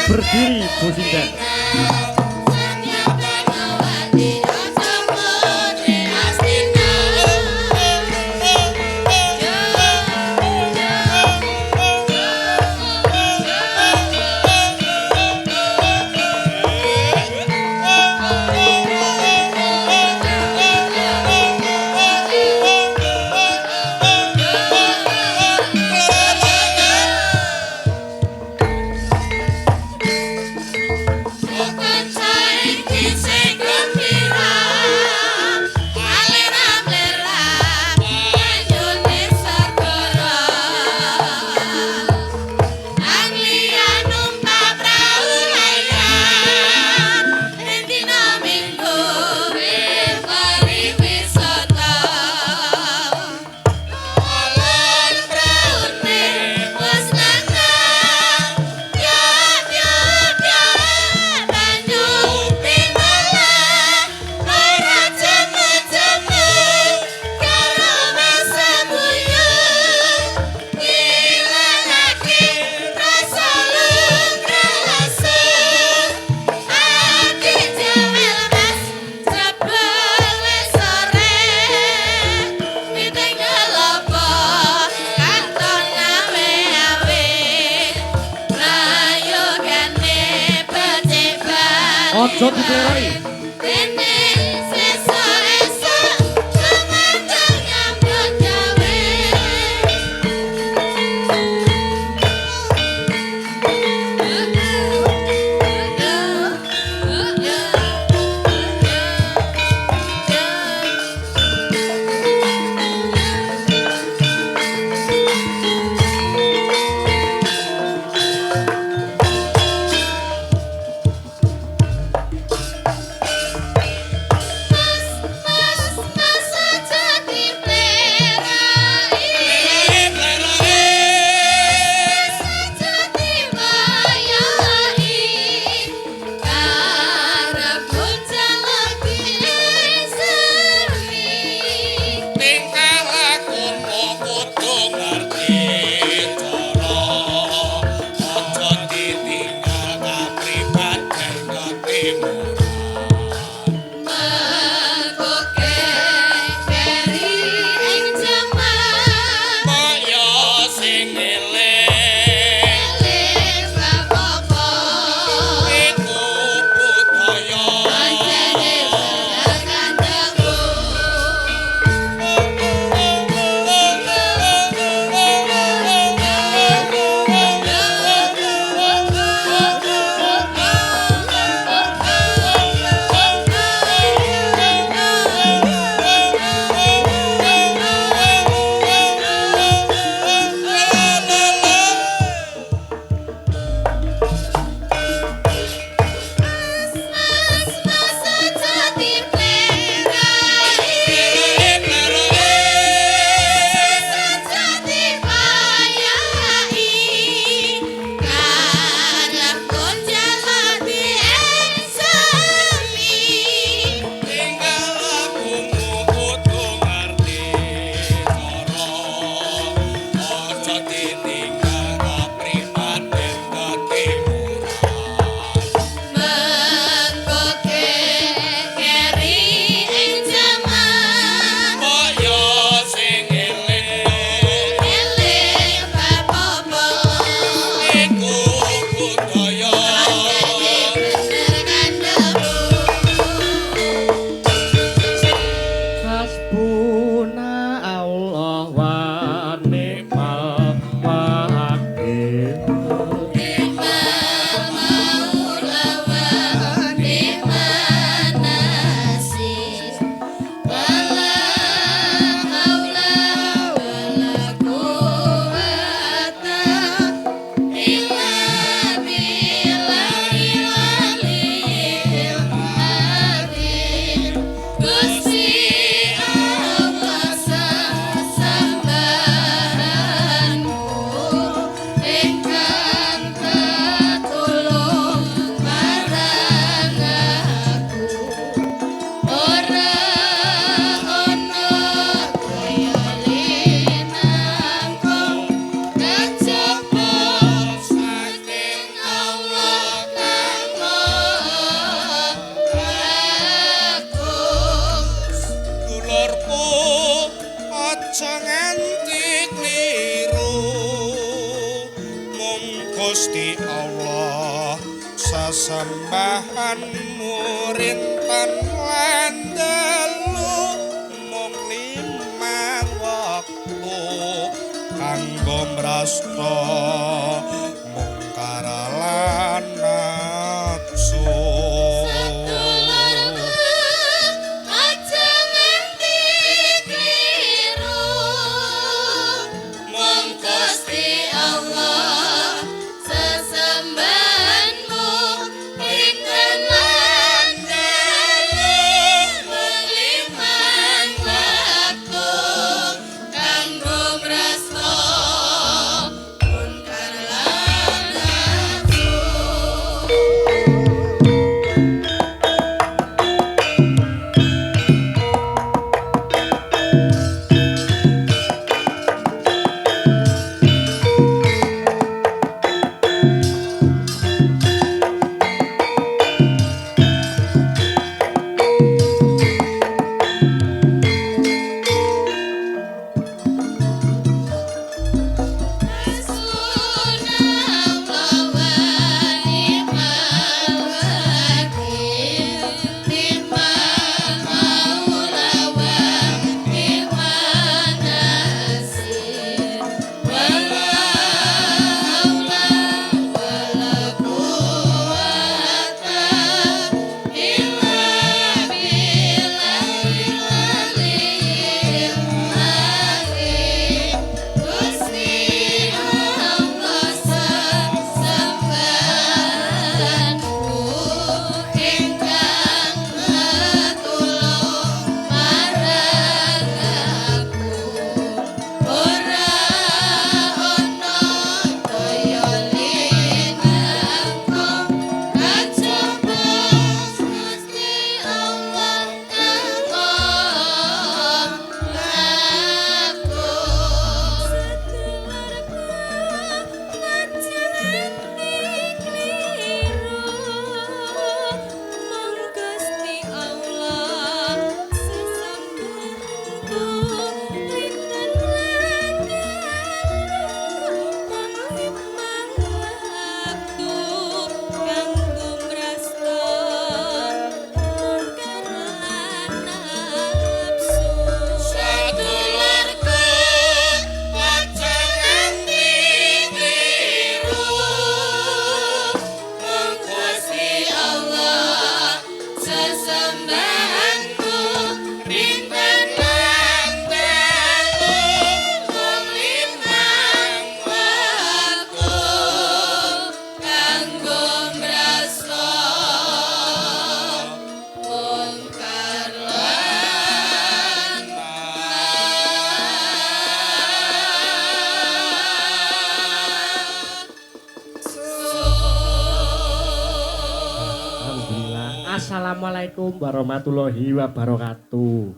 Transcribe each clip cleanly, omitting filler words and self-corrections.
berdiri Bu Sinden. Ojo diplerai. rinten lan dalu mung limang wektu kanggo mrasta mungkar lan nafsu. Assalamualaikum warahmatullahi wabarakatuh.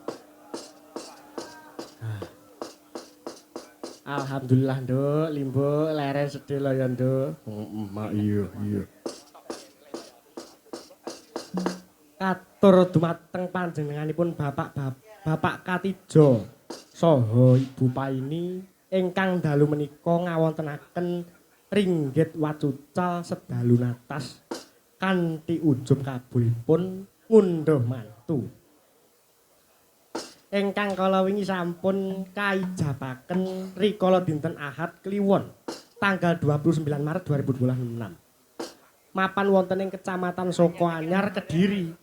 Alhamdulillah nduk, limbo leren sedih lho ya nduk. Mak iya. Katur dumateng panjenenganipun Bapak Katijo saha Ibu Paini ingkang dalu menika ngawontenaken ringgit wacucal sedalu natas kanthi ujub kabulipun ngunduh mantu. Ingkang kala wingi sampun kaijabaken rikala dinten Ahad Kliwon tanggal 29 Maret 2026. Mapan wonten ing Kecamatan Soko Anyar, Kediri.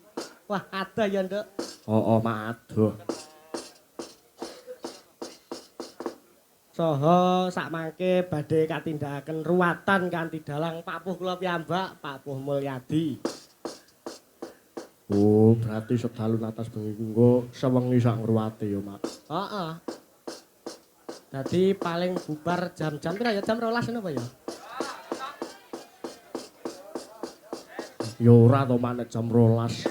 Wah, ada ya, Nduk. Oh, mak adoh. Saha sakmangke badhe katindakaken ruwatan kanthi dalang Pak Puh kula piyambak, Pak Puh Mulyadi. Oh, berarti sedalu atas bengi engko sewengi sak ngruwate ya, Mak. Heeh. Dadi paling bubar jam-jam pira ya? Jam 12 napa ya? Ya ora to, Mak, nek jam 12.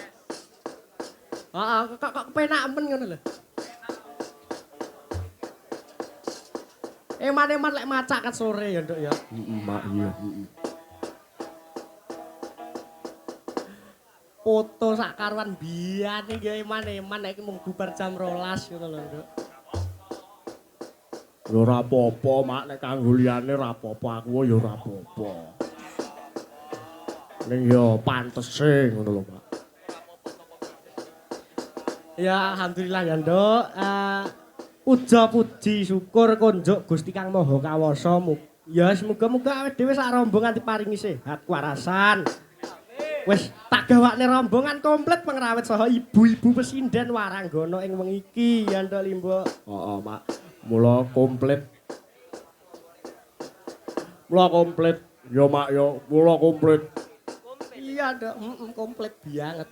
Heeh, kok kepenak men ngono lho. Eman-eman lek macak kat sore ya, Nduk ya. Mak iya, foto sak karuan biyane ya eman-eman nek mung bubar jam 12 ngono lho, Nduk. Ya ora apa-apa, Mak, nek kanggo liyane ora apa-apa, aku ya ora apa-apa. Ning ya pantese ngono lho, Pak. Ya alhamdulillah ya Nduk. Puja puji syukur konjuk Gusti Kang Maha Kawasa. Ya semoga-moga awake dhewe sak rombongan diparingi sehat warasan. Wis tak gawakne rombongan komplit pengrawit saha ibu-ibu pesinden waranggana ing wengi iki ya Nduk Limbo. Heeh, Mak. Mula komplit. Mula komplit. Yo Mak yo, mula komplit. Iya Nduk, komplit banget.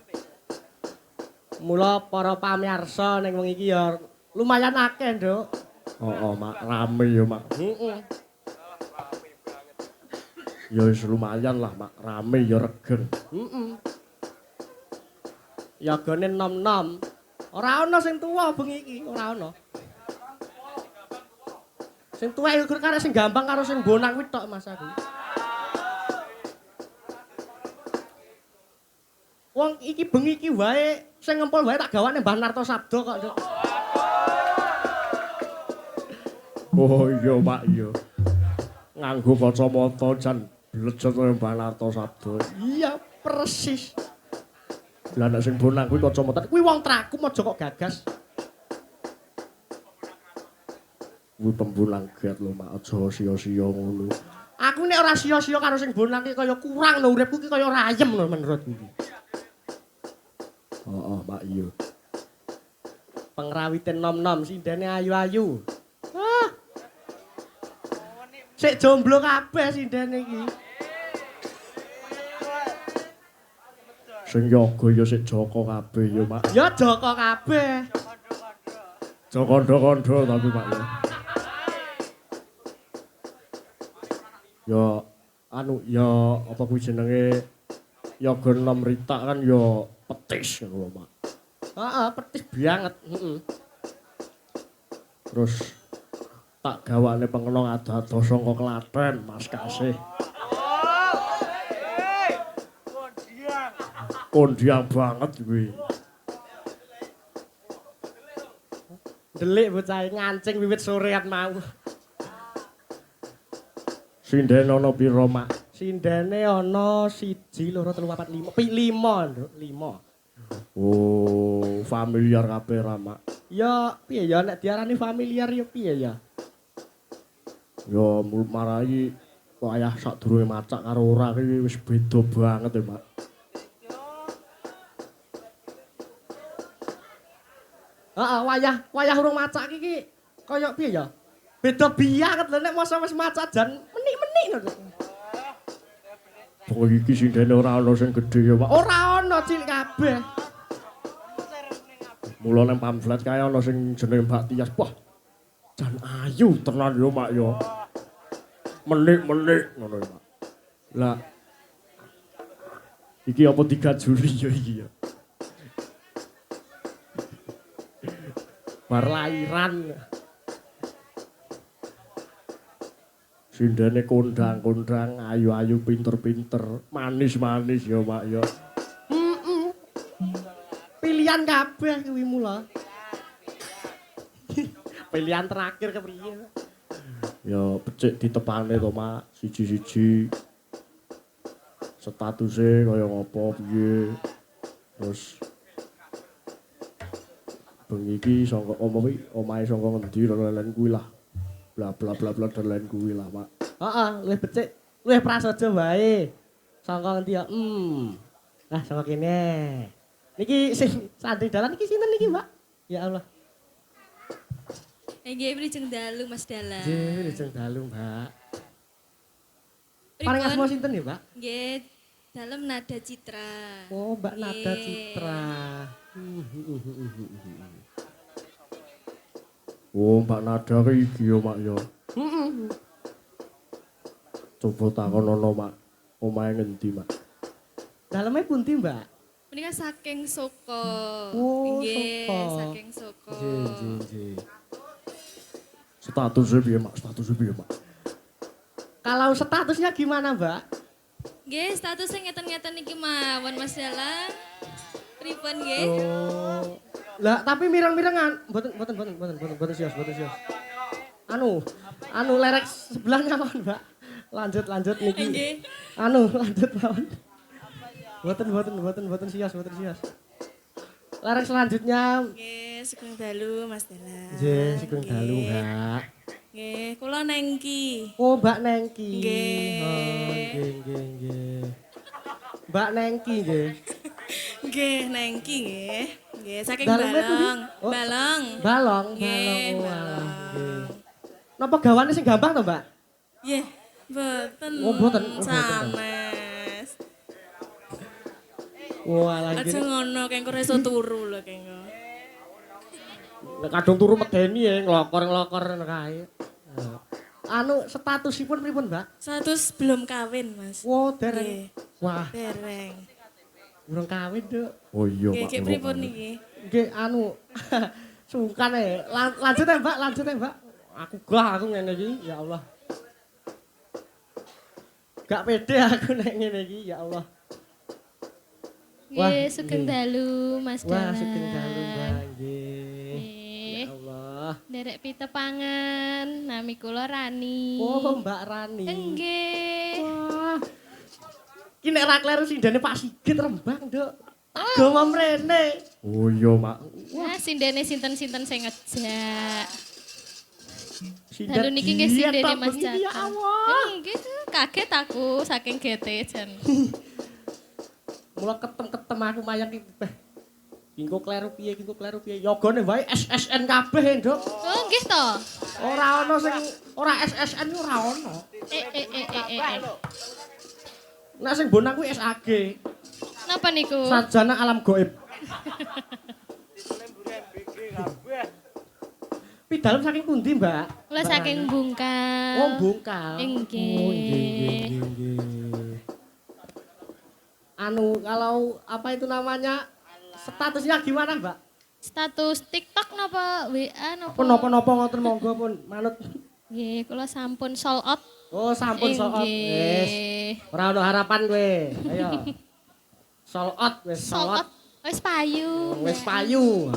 Mula para pamirsa ning wengi iki ya lumayan akeh Nduk. Heeh, Mak, rame yo Mak. Heeh. Ya wis lumayan lah Mak, rame ya regen. Ya gone nom-nom. Ora ana sing tuwa bengi iki, ora ana. Sing tuwa iku karek sing gampang karo sing bonang kuwi tok Mas aku. Wong iki bengi iki wae sing ngempol wae tak gawane Mbah Narto Sabdo kok, Nduk. Oh iya Mak iya. Nganggo kacamata jan blejet kaya Mbah Narto Sabdo. Iya, persis. Lah nek sing bonang kuwi kacamata Kuwi wong trakum aja kok gagas. kuwi pembulang giat lho Mak, aja sia-sia ngono. Aku nek ora sia-sia karo sing bonang iki kaya kurang lho uripku iki kaya rayem lho menurutku iki. Heeh, Mak iya. Pengrawiten nom-nom sindene ayu-ayu. Ah. Sik jomblo kabeh sindene iki. Sing yoga ya sik Joko kabeh ya Mak. Ya Joko kabeh. Joko-kondo tapi Mak ya. Ya anu ya apa kuwi jenenge yoga nom Rita kan ya petis ngono Mak. Heeh, petis banget, Terus tak gawane pengenong ado-ado saka Klaten, Mas Kasih. Kondiang banget kuwi. Delik bocah ngancing wiwit sorean mau. Sindene ana pira Mak? Sindene ana 1 2 3 4 5. 5, Nduk, 5. Oh, familiar kabeh ra Mak. Ya piye ya nek diarani familiar ya piye ya? Ya marai wayah sadurunge macak karo ora iki wis beda banget ya Mak. Heeh, wayah urung macak iki kaya piye ya? Beda banget lho nek masa wis macak jan menik-menik lho. Pokoke iki sindene ora ana sing gedhe ya Mak. Ora ana cilik kabeh. Mula nang pamflet kae ana sing jenenge Mbak Tias. Wah. Jan ayu tenan yo Mak yo. Menik-menik ngono ya Mak. Lah iki apa 3 Juli ya iki ya. Bar lairan. Sindene kondang-kondang, ayu-ayu, pinter-pinter, manis-manis ya Mak ya. Pilihan kabeh kuwi mula. Pilihan terakhir kepriye? Ya becik ditepane to Mak, siji-siji. Statuse kaya ngopo piye. Terus bengi iki saka omahe saka ngendi lelen kuwi lah. Bla bla bla bla dan lain kuwi lah, Mak. Heeh, luwih becik, luwih prasaja wae. Sangka ngendi ya? Nah, sangka kene. Niki sing santri dalan iki sinten niki, Mbak? Ya Allah. Nggih Wilujeng Dalu Mas Dalang. Nggih, Wilujeng Dalu, Mbak. Paring asma sinten ya, Mbak? Nggih, Dalem Nada Citra. Oh, Mbak Nada Nggih. Citra. Oh, Mbak Nada iki yo, Mak yo. Coba takonono, Mak. Omahe ngendi, Mak? Daleme pundi, Mbak? Menika saking Soko. Oh, Nggih, Soko. saking Soko. Nggih. Statusnya piye, Mak? Statusnya piye, Mak? Kalau statusnya gimana, Mbak? Nggih, statusnya ngeten-ngeten iki mawon Mas Dalang. Pripun nggih? Oh. Lah, tapi mireng-mirengan. Mboten sios. Anu lerek sebelahnya mawon, Mbak. Lanjut niki. Nggih. Lanjut mawon. Mboten sios. Lereng selanjutnya. Nggih, Sugeng dalu Mas Dela. Nggih, sugeng dalu, Mbak. Nggih, kula Nengki. Oh, Mbak Nengki. Nggih. Oh, nggih. Mbak Nengki nggih. Nggih, Nengki nggih. Nggih, saking Daleme pundi? Balong. Oh. Balong. Balong, Nggih, oh, balong. alah, nggih. Napa gawane sing gampang to, Mbak? Nggih, mboten. Oh, mboten. Oh, mboten. Sanes. Walah Aja nggih. ngono, kengko iso turu lho kengko. Nek kadung turu medeni ya nglokor-nglokor kae. Anu statusipun pripun, Mbak? Status belum kawin, Mas. Wo dereng. Nggih, Wah, dereng. urung kawin, Duk. Oh iya, Nggih, Pak. nggih pripun niki? Nggih anu sungkan ya. Lanjut ya, Mbak. Aku ngene iki, ya Allah. Gak pede aku nek ngene iki, ya Allah. Wah, Nggih, sugeng nggih. dalu Mas Wah, Dalang. sugeng dalu, Mbak. Nggih. Nggih. Ya Allah. Derek pitepangan, nami kula Rani. Oh, Mbak Rani. Nggih. Wah. Ki nek ra kleru sindene Pak Sigit Rembang, Duk. Agama mrene. Oh iya, Mak. Nah, sindene sinten-sinten sing ngejak. Sinten Dalu niki nggih diet sindene ta Mas bengi, Ya Jaka. Allah. Nggih, kaget aku saking GT jan. Mula ketem-ketem aku mayang iki. Kingko kleru piye. Yogane wae SSN kabeh, Nduk. Oh, nggih to. Ora ana sing ora SSN ku ora ana. Nek sing bonang kuwi SAG. Napa niku? Sarjana Alam Gaib. Pidalem saking pundi, Mbak? Kula saking Bungkal. Oh, Bungkal. Nggih. Oh, nggih. Anu, kalau apa itu namanya? Statusnya gimana, Mbak? Status TikTok napa WA napa? Pun napa-napa ngoten monggo pun manut. Nggih, kula sampun sold out. Oh, sampun sold out. Wis. Ora ono harapan kowe. Ayo. Sold out wis Sold out. Wis payu. Wis payu.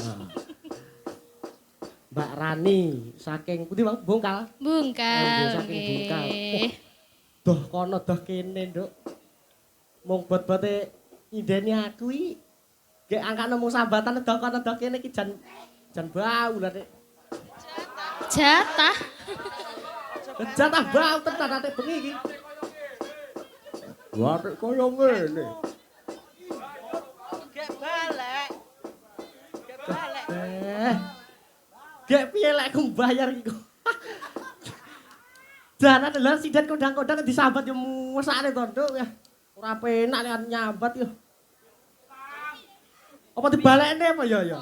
Mbak Rani saking pundi Bang? Bungkal. Bungkal. Nggih, saking Bungkal. Nggih. Doh kono doh kene, Nduk. Mung bot-bote indeni aku iki. Nggih angkane mung sambatan doh kono doh kene iki jan bau lha Nek. Jatah. Jatah bau tenan ate bengi iki. Watik kaya ngene. Gek piye lek aku mbayar iku. Dana lho sidat kodang-kodang disambat yo mesake to, Nduk ya. Ora penak lek nyambat yo. Apa dibalekne apa ya ya?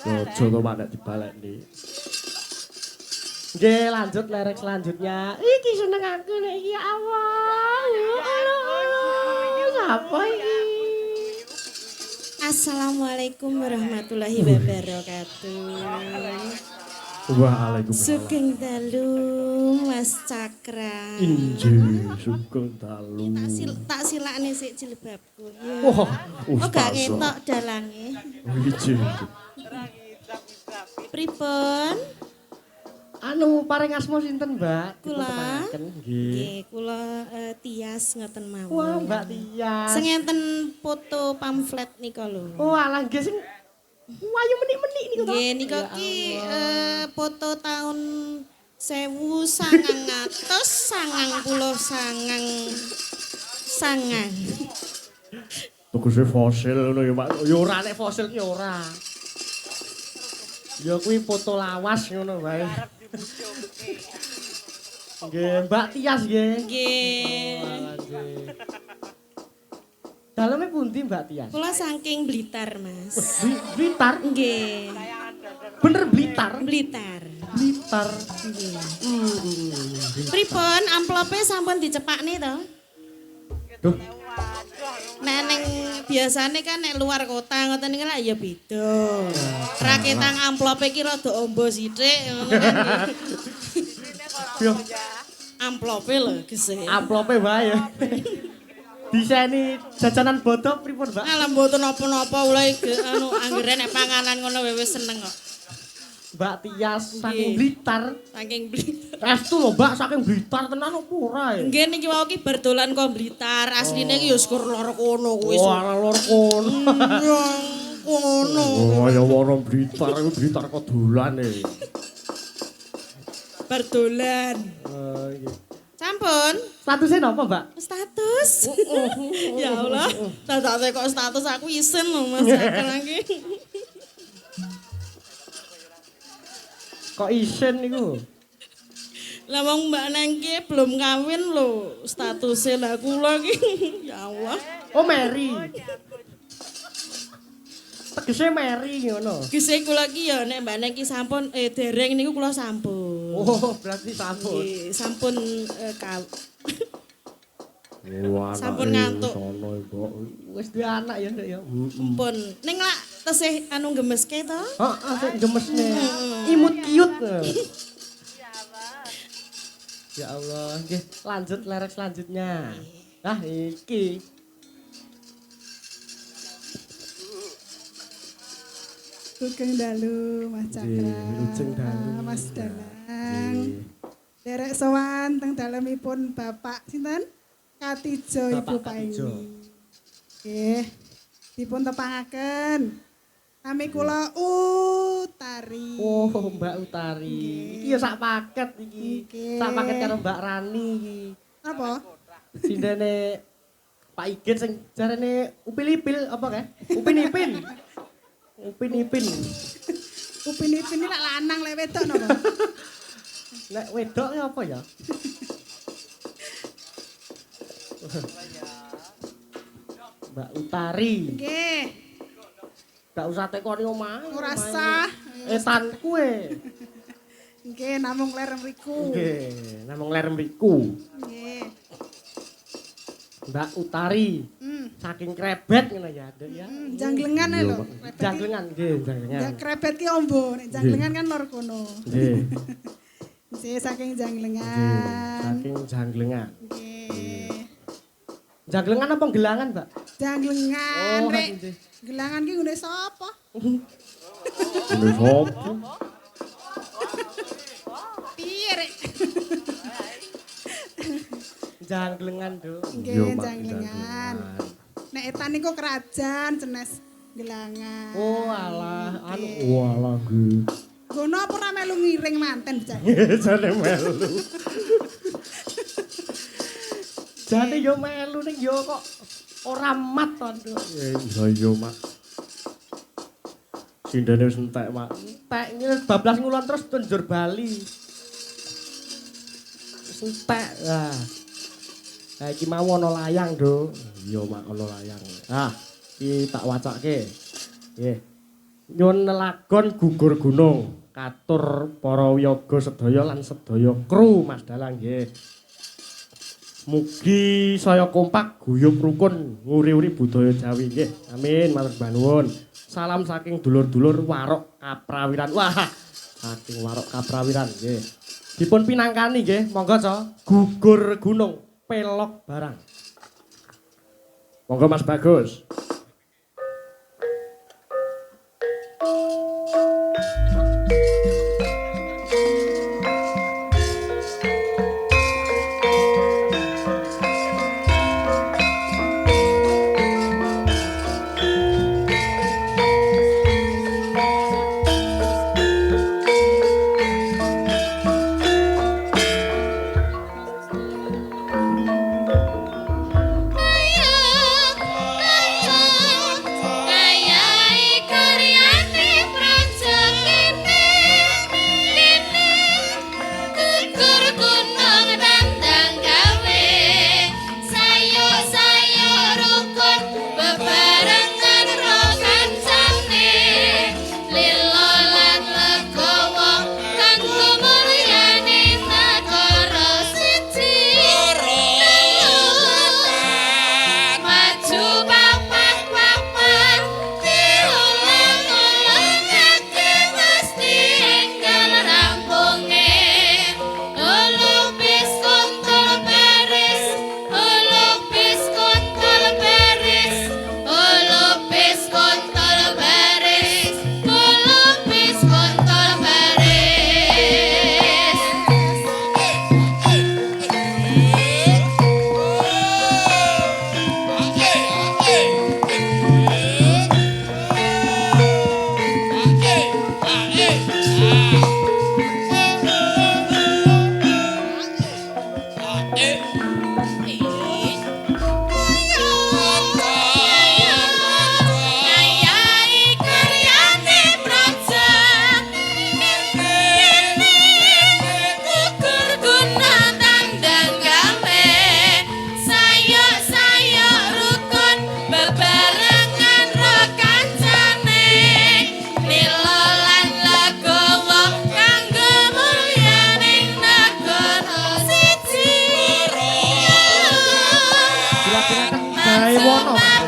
Ojo to Mak nek dibalekni. Nggih, lanjut lerek selanjutnya. Iki seneng aku nek iki ya Allah. Sapa iki? Assalamualaikum warahmatullahi wabarakatuh. Waalaikumsalam. Sugeng dalu Mas Cakra. Injih, sugeng dalu. Tak silakne sik jilbabku. Wah, Oh gak Ustazah. ngetok dalange. Injih. Pripun? anu paring asma sinten, Mbak? Kula. Dipuntepangaken. Nggih. Nggih, kula Tias ngoten mawon. Wah, Mbak Tias. Sing enten foto pamflet nika lho. Oh, alah nggih sing wayu menik-menik niku to. Nggih, nika Ya ki Allah. foto tahun 1999. Tegese fosil ngono ya, Mak. Ya ora nek fosil ki ora. Ya kuwi foto lawas ngono wae. Nggih, Mbak Tias nggih. Nggih. Walah, nggih. Daleme pundi Mbak Tias? Kula saking Blitar, Mas. Blitar? Nggih. Bener Blitar? Blitar. Blitar. Nggih. Pripun amplope sampun dicepakne to? Duh, Nek ning biasane kan nek luar kota ngoten niku lak ya beda. Raketang amplope ki rada ombo sithik ngono kan. yo Amplope lho gesih. amplope wae ya. Diseni jajanan bodo pripun, Mbak? Alah mboten napa-napa ula anu anggere nek panganan ngono wis seneng kok. Mbak Tias saking Nggih. Blitar. Saking Blitar. Restu lho Mbak saking Blitar tenan opo ora ya? Nggih niki wau ki bar dolan kok Blitar. Asline ki ya syukur lor kono kuwi. Oh, ala lor kono. Ya kono. Oh, ya wong Blitar iku Blitar kok dolan e. Bar dolan. Oh, iya. Sampun. Statusnya napa, Mbak? Status. Ya Allah. Dadake kok status aku isen lho Mas lagi. Kok isen niku? Lah wong Mbak Neng ki belum kawin lho, statusnya lah kula ki. Ya Allah. Oh, Mary. Tegese Mary ngono. Gise kula ki ya nek Mbak Neng ki sampun dereng niku kula sampun. Oh, berarti sampun. Nggih, sampun Wah, Sampun ngantuk. Sono kok. Wis duwe anak ya, Nduk ya. sampun. Ning lak tesih anu gemeske to? Heeh, sik gemesne. Imut kiut. Ya Allah, nggih, lanjut lerek selanjutnya. Nah, iki. Sugeng dalu Mas Cakra. Sugeng dalu. Mas Danang. Derek sowan teng dalemipun Bapak sinten? Katijo Ibu Bapak Katijo. Paini. Nggih. Dipun tepangaken. Nami kula Utari. Oh, Mbak Utari. Iki ya sak paket iki. Nggih. Sak paket karo Mbak Rani iki. Apa? Sindene Pak Igen sing jarene upil-ipil apa kae? Upin-ipin. Upin-ipin. Upin-ipin ini lak lanang lek wedok napa? Nek wedok ya apa ya? Mbak Utari. Nggih. Gak usah tekoni omah. Ora sah. Etan kuwe. Nggih, namung ler mriku. Nggih, namung ler mriku. Nggih. Mbak Utari. Saking krebet ngono ya, Nduk ya. Janglengan ae lho. Janglengan nggih, janglengan. Ya krebet ki ombo, nek janglengan kan lor kono. Nggih. Nggih, saking Nggih, janglengan. saking janglengan. Nggih. Janglengan apa gelangan, Mbak? Janglengan Oh, rek. nggih. Gelangan ki ngene sapa? Ini sopo? Piye rek? Janglengan, Nduk. Nggih, janglengan. Nek etan niku kerajaan jenes gelangan. Oh, alah, anu Walah nggih. Gono apa ora melu ngiring manten bocah? jane melu. Jane yo melu ning yo kok ora mat to, Nduk. Iya, Mak. Sindene wis entek, Mak. Entek iki bablas ngulon terus tunjur Bali. Wis entek. Lah iki mau ana layang, Nduk. Iya, Mak, ana layang. Ah, iki tak wacake. Nggih. Nyun lelagon gugur gunung, katur para wiyaga sedaya lan sedaya kru Mas Dalang nggih. Mugi saya kompak guyub rukun nguri-uri budaya Jawi nggih. Amin, matur nuwun. Salam saking dulur-dulur Warok Kaprawiran. Wah, saking Warok Kaprawiran nggih. Dipun pinangkani nggih, monggo co. Gugur gunung pelok barang. Monggo Mas Bagus. Ayah, gawe wono Mas.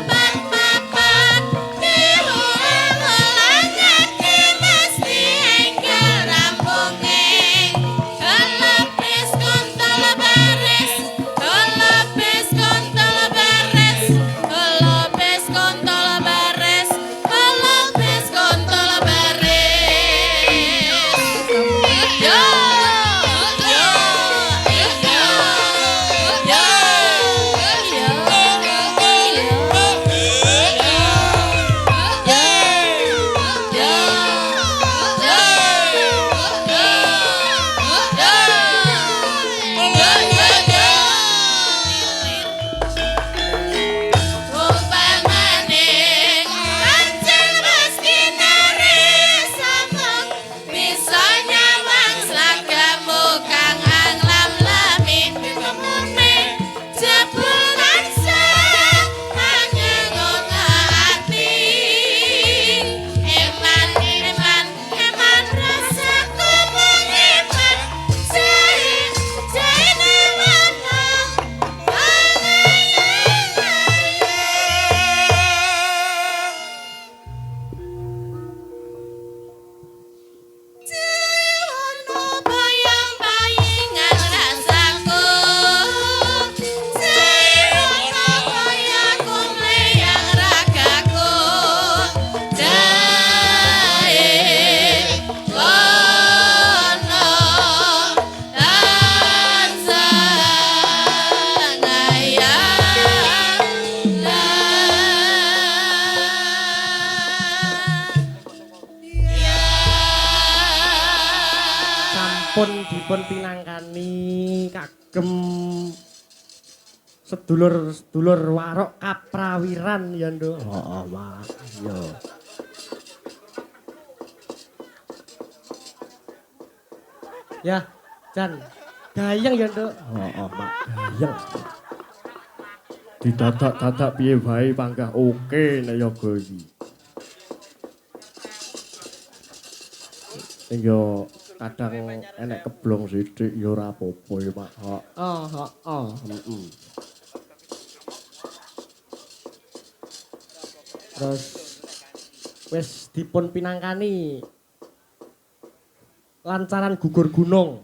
Dipun pinangkani kagem sedulur-sedulur warok kaprawiran ya Nduk. Heeh, Mak. Iya. Ya, Jan. Gayeng ya Nduk. Heeh, Mak. Gayeng. Didadak-dadak piye wae panggah oke nek yoga iki. Sing yo kadang enek keblong sithik ya ora apa-apa ya Pak. Heeh. Terus wis dipun pinangkani lancaran gugur gunung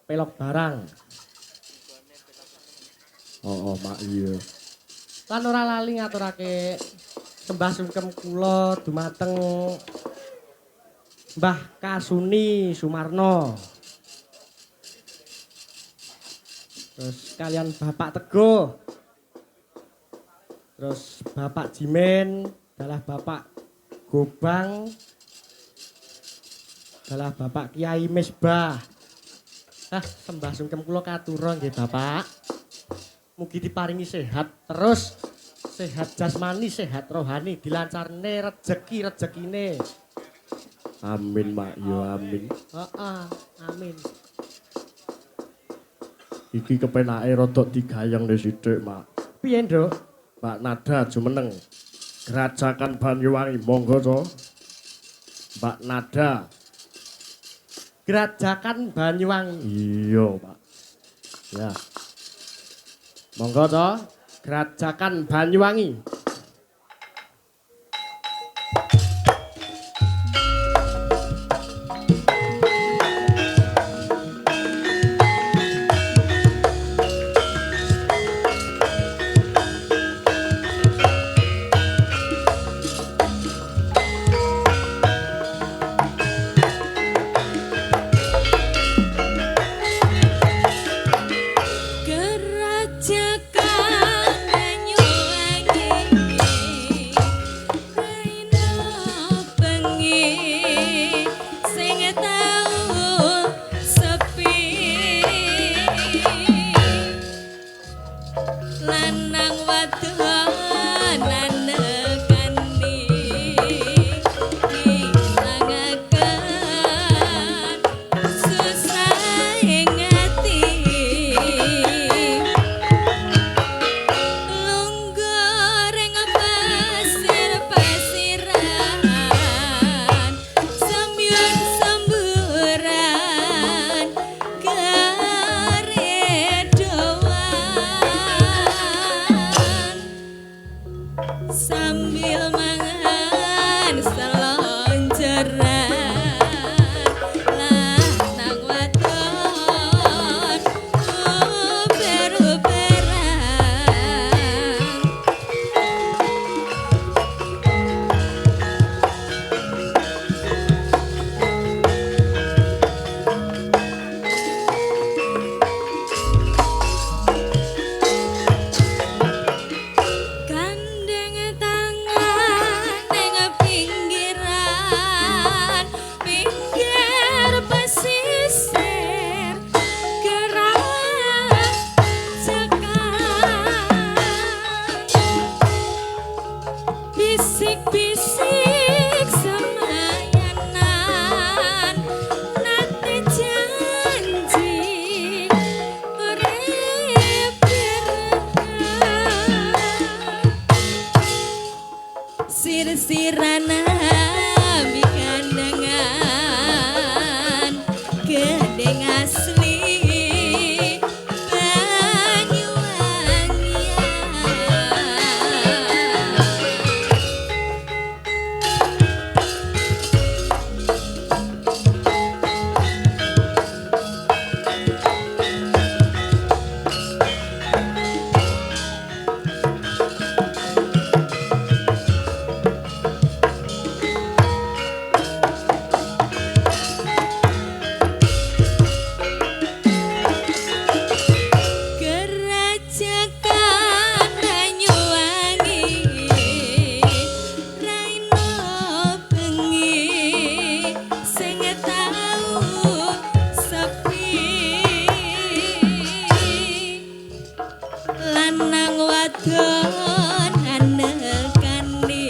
pelok barang. Mak iya. Lan ora lali ngaturake sembah sungkem kula dumateng Mbah Kasuni Sumarno. Terus kalian Bapak Teguh. Terus Bapak Jimen, adalah Bapak Gobang, adalah Bapak Kiai Misbah. Sembah sungkem kula katura nggih Bapak. Mugi diparingi sehat terus, sehat jasmani, sehat rohani, dilancarne rezekine. Amin Mak, ya amin. Amin. Iki kepenake rada digayeng sithik Mak. Piye Nduk? Mbak Nada jumeneng. Gerajakan Banyuwangi monggo to. Mbak Nada. Gerajakan Banyuwangi. Iya Pak. Ya. Monggo to. Gerajakan Banyuwangi. Bisik-bisik semayanan nate janji urip berkah sir-sirana bikandangan gedeng asli Kerajakan Banyuwangi raina bengi sing tau sepi lanang wadon anekani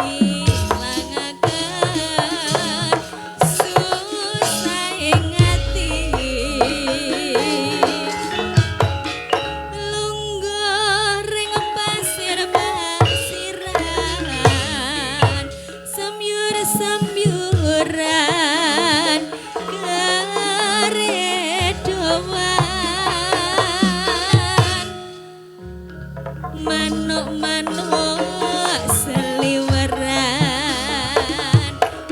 ilangaken susah ing ati lungguh ring pasir-pasiran semyur-semyuran keredoan manuk-manuk seliweran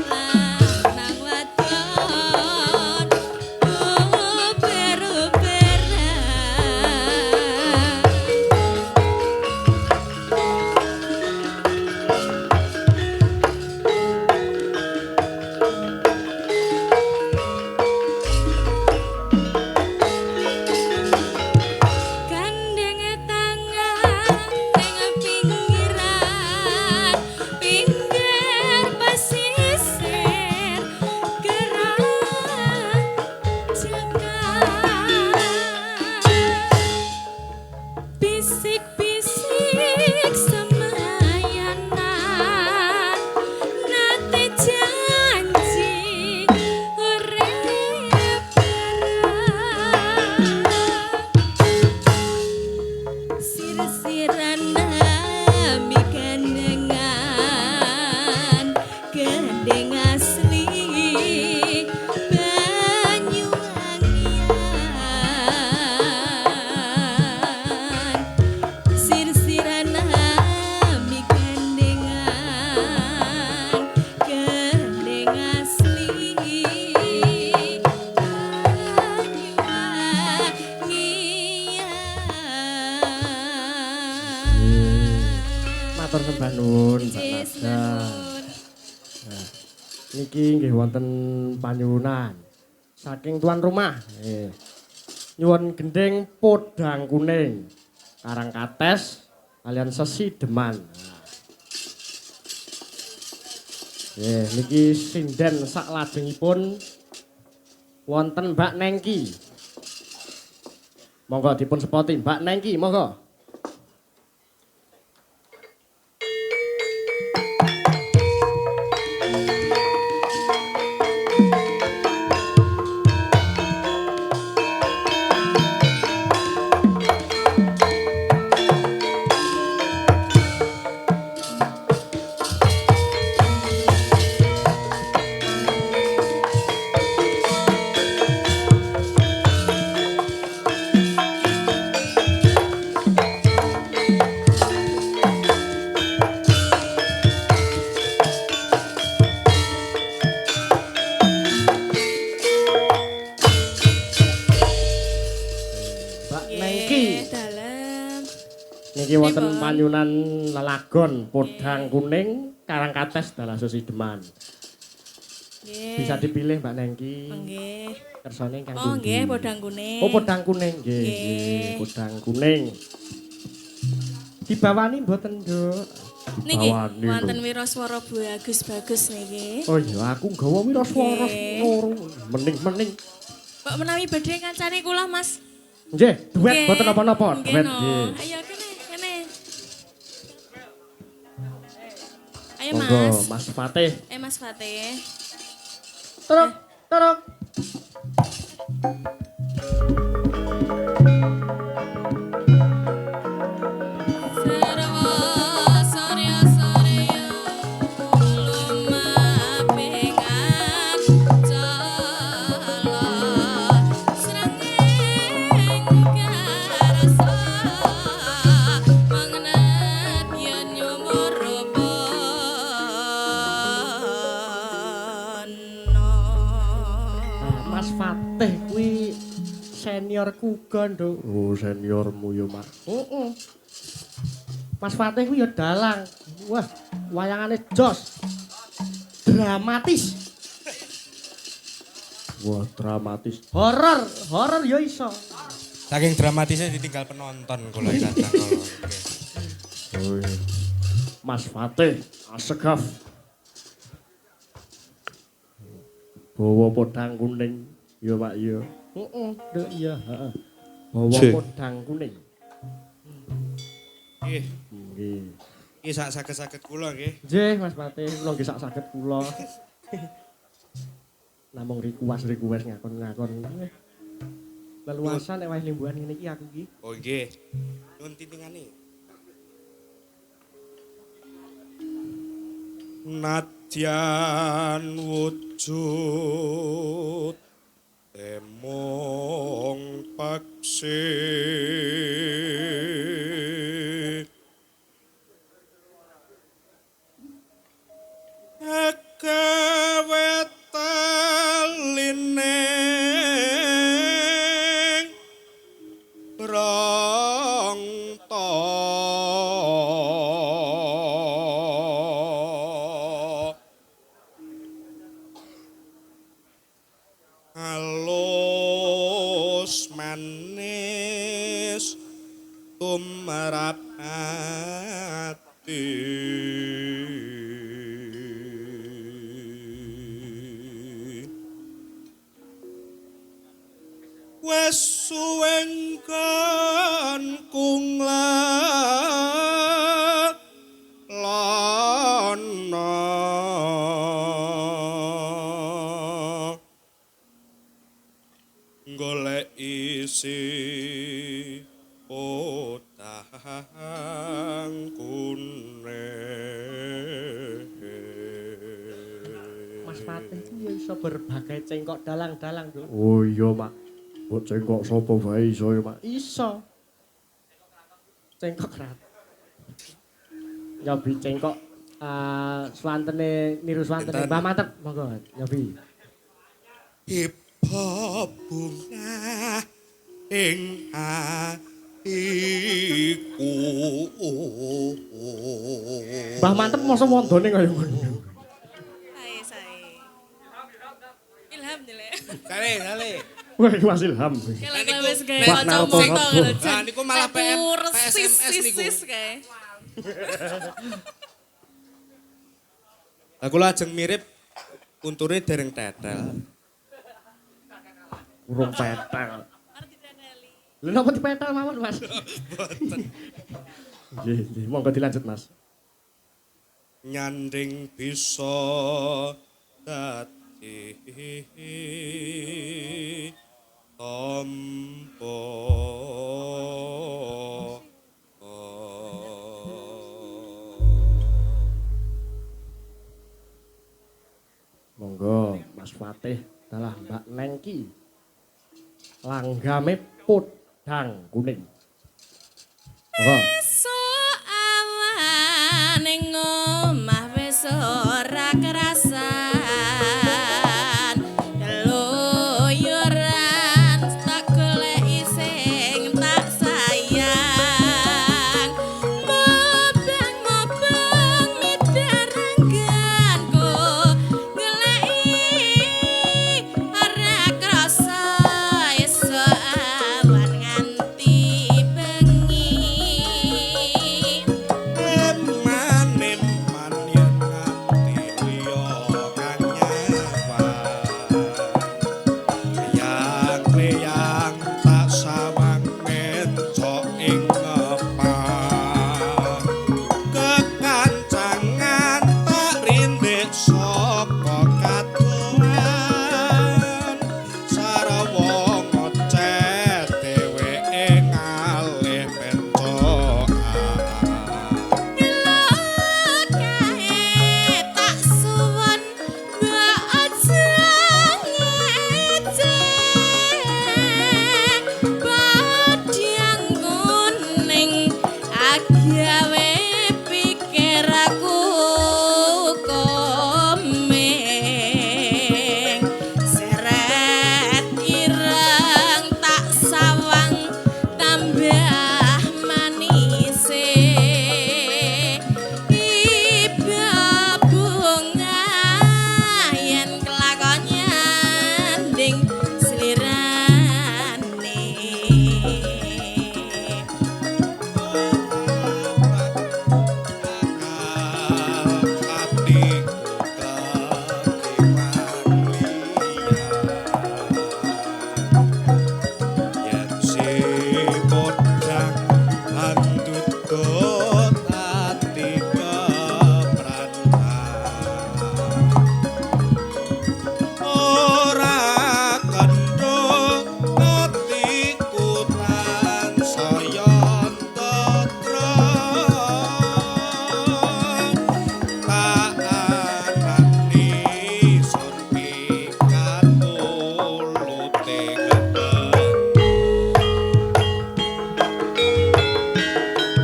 lanang wadon uber-uberan Gandeng tangan neng pinggiran pinggir pesisir gerajakan bisik-bisik semayanan nate janji urip berkah sir-sirana mikandengan gedeng asli Banyuwangian sir-sirana mikandengan gedeng asli Banyuwangian Matur sembah nuwun Mbak Yes, Nada. nuwun. Niki nggih wonten panyuwunan saking tuan rumah. Nyuwun gending podang kuning Karangkates kalian Sesi Deman. Niki sinden sak lajengipun wonten Mbak Nengki. Monggo dipun sepoti Mbak Nengki, monggo. Niki wonten panyunan lelagon podang kuning Karangkates dalah Sesi Deman. Nggih. Bisa dipilih Mbak Nengki. Nggih. Kersane kang Oh pundi? nggih, podang kuning. Oh, podang kuning nggih. Nggih. Nggih, podang kuning. Dibawani mboten, Nduk? Niki Dibawani, wonten lho. wiraswara bagus-bagus niki. Oh iya, aku nggawa wiraswara Nggih. loro. Mening-mening. Kok menawi badhe kancane kula, Mas? Nggih, duet Nggih. mboten napa-napa, Nggih, duet no. nggih. Ayo kene, kene. Monggo Mas Fatih. Mas Fatih. Teruk, teruk. Mas Fatih kuwi seniorku uga, Nduk. Oh, seniormu ya, Mak. Heeh. Mas Fatih kuwi ya dalang. Wah, wayangane jos. Dramatis. Wah, dramatis. Horor, horor ya iso. Saking dramatisnya ditinggal penonton kula kadang kala. Oh, iya. Mas Fatih, asegaf. Bawa podang kuning. Ya, Pak, ya. Heeh, Nduk iya, heeh. Bawa Cih. podang kuning. Nggih, Nggih. iki sak saged-saged kula nggih. Nggih, Mas Fatih, kula nggih sak saged kula. Namung request ngakon-ngakon. Leluasan nek wayah limbuhan ngene iki aku iki. Oh nggih. Nuwun titingane. Nadyan wujud emong paksih agawe talineng brangta halus manis tumrap ati wes suweng kan lana golek isi potang kuning. Mas Fatih ku ya iso berbagai cengkok dalang-dalang, Nduk. Oh iya, Mak. Mbok cengkok sapa wae iso ya, Mak. Iso. Cengkok rat. Nyobi cengkok swantene niru swantene Enten. Mbah Mantep, monggo nyobi. Ipa bunga ing atiku. Mbah Mantep mosok wondone kaya ngono. Sae. Ilham dile. Kale. Wah, iki Mas Ilham. Kalau wis gawe Wah, kanca narko moto kabeh. lho. Nah, niku malah PSMS niku. kae. Lah kula ajeng mirip unture dereng tetel. Urung petel. Lha napa dipetel mawon, Mas? Nggih, nggih. Monggo dilanjut, Mas. Nyanding bisa dadi tampa Monggo Mas Fatih dalah Mbak Nengki. Langgame podang kuning. Monggo. Esuk awan ning omah wis ora kerasan. Keluyuran tak goleki sing tak sayang. Mobang midarengganku goleki ora krasa esuk awan nganti bengi. agawe pikir aku komeng seret ireng tak sawang tambah manise iba bunga yen kelakon nyanding slirane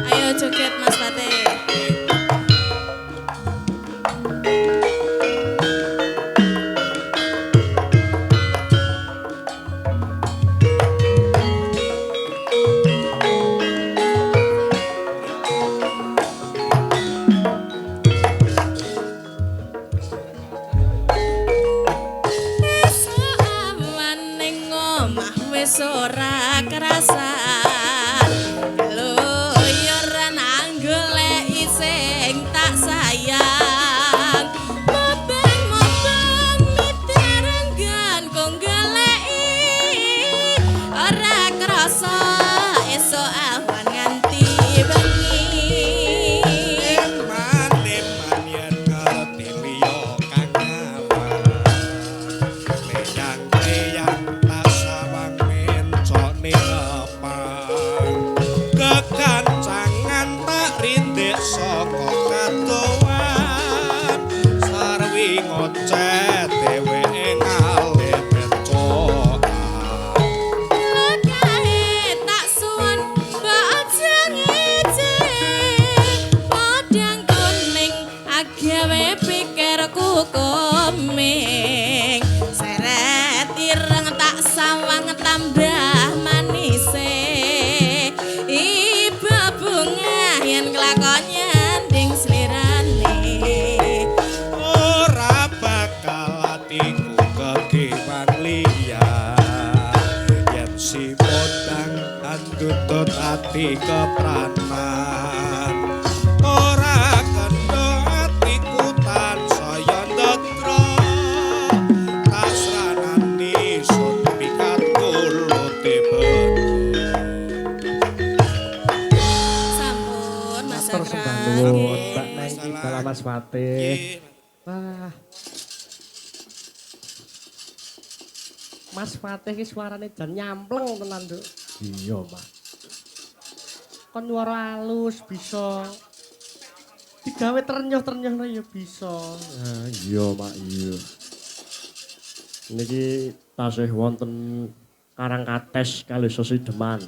Ayo joget Mas Fatih. Esuk awan ning omah wis ora kerasan loyoran anggoleki sing tak sayang mobeng-mobeng miterenggan kok goleki ora krasa esuk awan nganti bengi Kekancangan tak rindik saka katoan sarwi ngocet dheweke ngalih becokan Lekahe tak suwun mbok aja ngejek podang kuning agawe pikirku komeng seret ireng tak sawang tambah manise iba bunga yen kelakon nyanding slirane ora bakal atiku kekiwan liyan yen si podang andutut ati kepranan ora kena atiku tansaya ndatra tasranani sun pikat kulute sampun Mas Matur Sakra sembah nuwun Mbak Nengki dalam Mas Fatih. Wah. Mas Fatih ki suarane jan nyampleng tenan, Nduk. Iya, Mas. Kon nyuara halus bisa digawe ternyuh-ternyuhno ya bisa. Nah, iya, Mak, iya. Niki tasih wonten Karangkates kali Sesideman.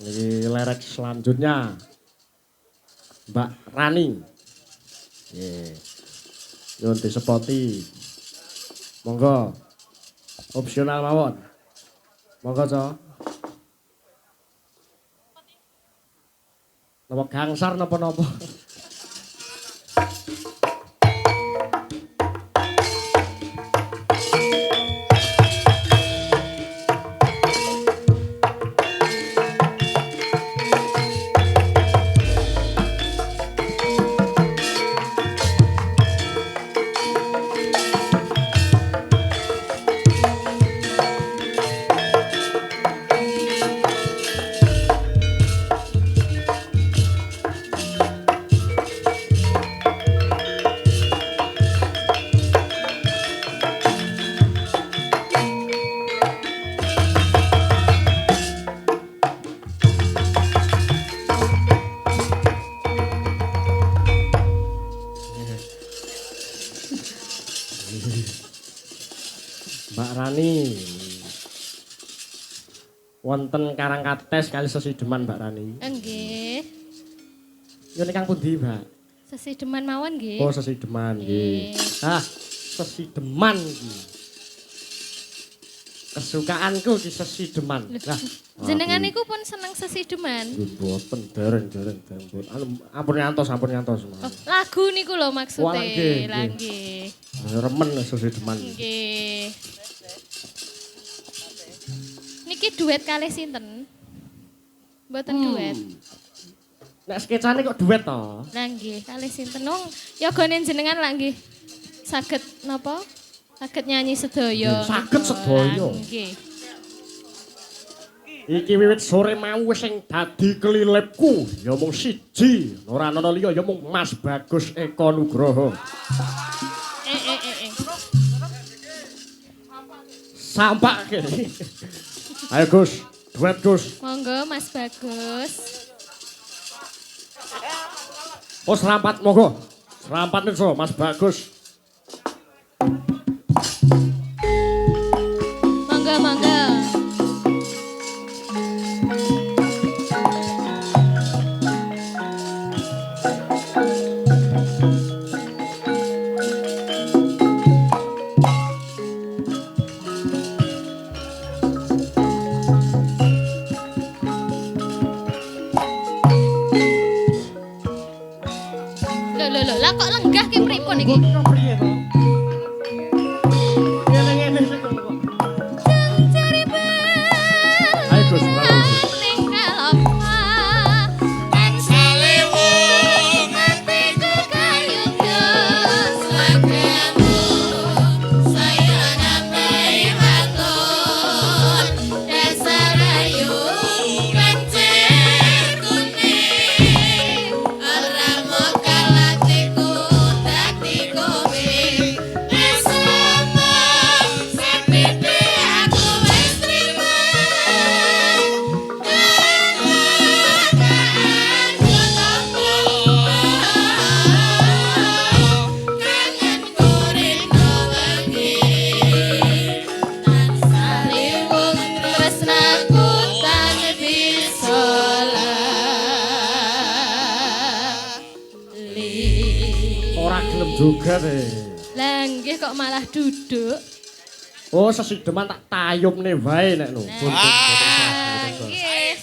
Niki lerek selanjutnya Mbak Rani. Nggih. Nyuwun disepoti. Monggo. Opsional mawon. Monggo, Cok. Napa gangsar napa-napa? wonten Karangkates kali Sesideman Mbak Rani. Nggih. Yo nek kang pundi, Mbak? Sesideman mawon nggih. Oh, Sesideman nggih. Ah, Sesideman iki. Kesukaanku ki Sesideman. Lah, Jenengan niku pun seneng Sesideman. mboten dereng-dereng ampun. Ampun ngantos. Oh, lagu niku lho maksude. Wah, nggih, Lah nggih. nggih. Remen Sesideman. Nggih. Niki duet kalih sinten? Mboten duet. Nek sketsane kok duet to? Lah nggih, kalih sinten wong yogane jenengan lah nggih. Saged napa? Saged nyanyi sedaya. Saged sedaya. Lah, nggih. Iki wiwit sore mau sing dadi kelilipku ya mung siji, ora ana liya ya mung Mas Bagus Eko Nugroho. Sampake. Ayo Gus, duet Gus. Monggo Mas Bagus. Oh serampat monggo. Serampat nso Mas Bagus. Monggo monggo. Lho, lah kok lenggah ki pripun iki? Piye to? Ngene-ngene sik kok. Cari bel. Ayo Gus, bravo. Ning kalapa. Kan salewung atiku kayu gus lagamu. Saya nampai matur. Dasar ayu kencir kuning. Ora mokal atiku dadi kowe. Esama sepipi aku wis trima. Ora gelem juga deh. Lah nggih kok malah duduk. Oh Sesideman tak tayumne wae nek no. Nggih.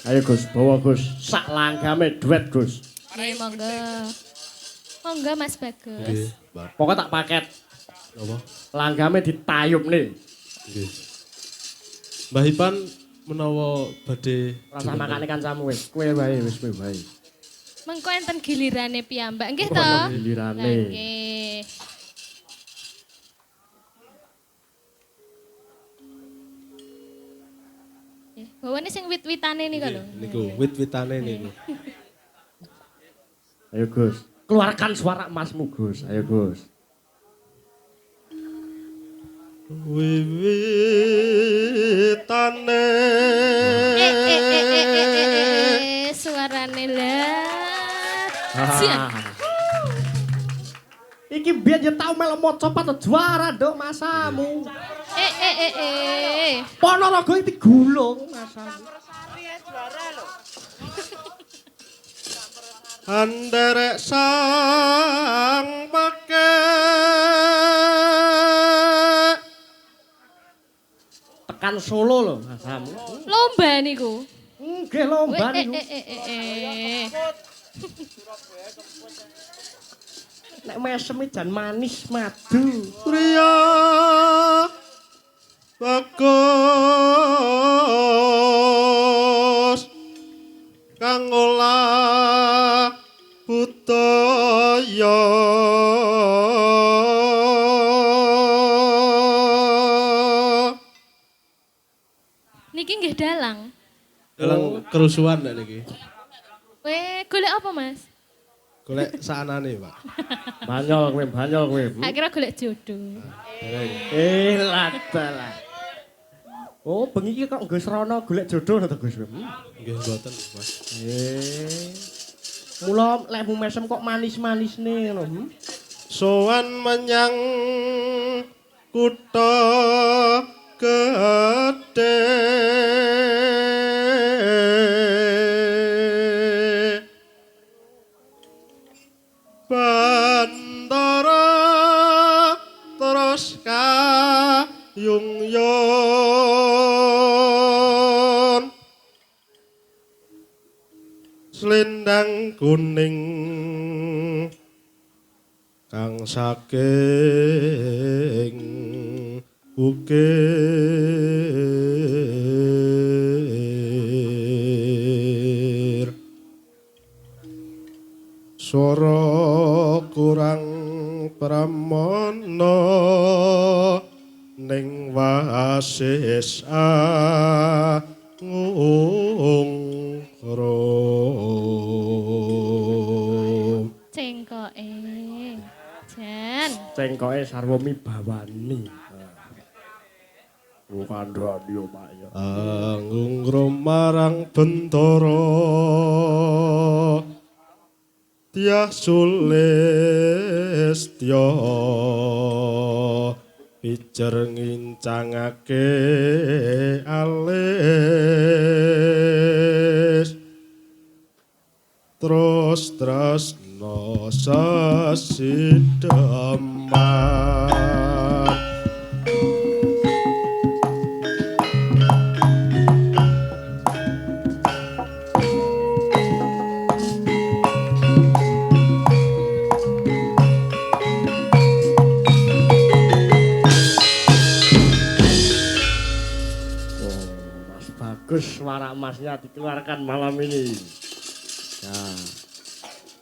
Ayo Gus, bawa Gus. Sak langgame duet Gus. Nggih monggo. Monggo Mas Bagus. Pokok tak paket. Apa? Langgame ditayumne. Nggih. Mbah Ipan menawa badhe Rasa makane kancamu wis. Kowe wae wis kowe wae. Mengko enten gilirane piyambak nggih Oh, to? ana gilirane. Lah, nggih. Bawane sing wit-witane niku lho. niku wit-witane niku. Ayo Gus. Keluarkan suara emasmu Gus. Ayo Gus. Wiwitane Suarane lah. Iki biyen ya tau melu maca pat juara nduk masamu. Ponorogo iki digulung masamu. Anderek sang pake Tekan Solo lho masamu. Lomba niku. Nggih lomba niku. Nek mesem jan manis madu. Priya bagus kang olah budaya Niki nggih dalang. dalam kerusuhan nek niki Golek apa Mas? golek saanane Pak. Banyol kowe. Akhirnya golek jodoh. Ladalah. Oh, bengi iki kok nggo srana golek jodoh to Gus. Nggih mboten Mas. Mula lekmu mesem kok manis-manisne ngono. Sowan menyang kutha gedhe Bandara terus kayung-yung Selendang kuning kang saking ukir swara kurang pramana ning wasis ngungkro Cengkoke. Jan. Cengkoke sarwemi bawani. Kandhani yo Pak ya. Angungro marang bentara Dyah Sulistya pijer ngincangake alis terus tresna sasideman Bagus suara emasnya dikeluarkan malam ini. Nah,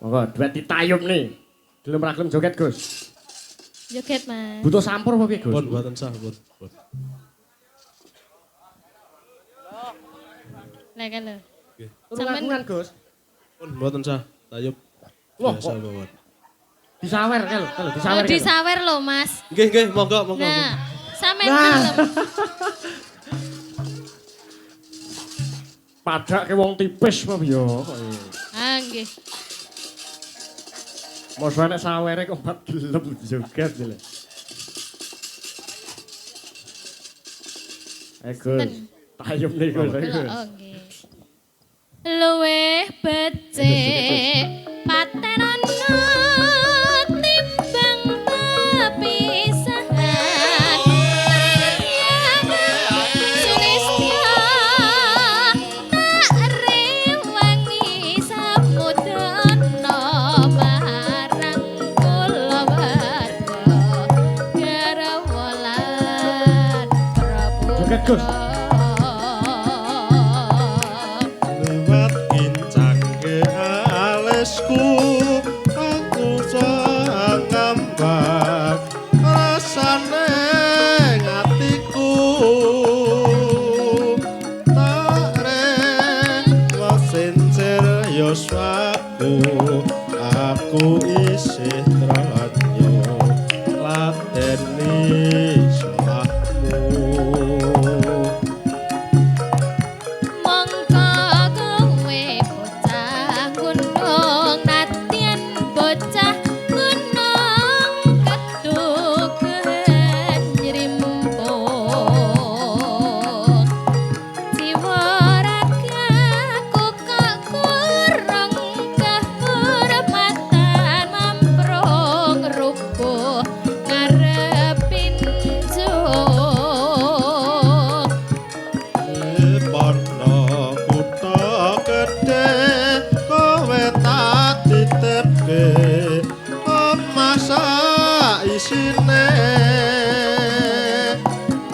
monggo duet ditayub nih. Gelem ra gelem joget, Gus? Joget, Mas. Butuh sampur apa piye, Gus? pun mboten sah pun. Lah kalau. Turun-turun, Gus. Pun mboten sah. Tayub. Wah, Biasa kok mawon. disawer kalau disawer. Oh, disawer loh, Mas. Nggih, monggo. Nah, sampean Nah. gelem. Padake wong tipis apa ya? Ah, nggih. Mosok nek sawere kok mat gelem joget lho. Gus. Ten. Tayub nih Gus. Delok, oh, nggih. Luwih becik paten ana timbang pepisahan. Sulistya tak rewangi samudana marang kula warga garawalan Prabu. Joget, Gus. Lewat kincangke alisku aku sangambak rasane ngatiku tak mesincer yoswaku aku isih tranyo lateni salahmu Mongko kowe bocah gunung natyan bocah gunung ketuken nyrimpung jiwa ragaku kok kurang kehormatan mamprong rubuh ngarepin jung Pono kutha gedhe kowe tak titipke masa isine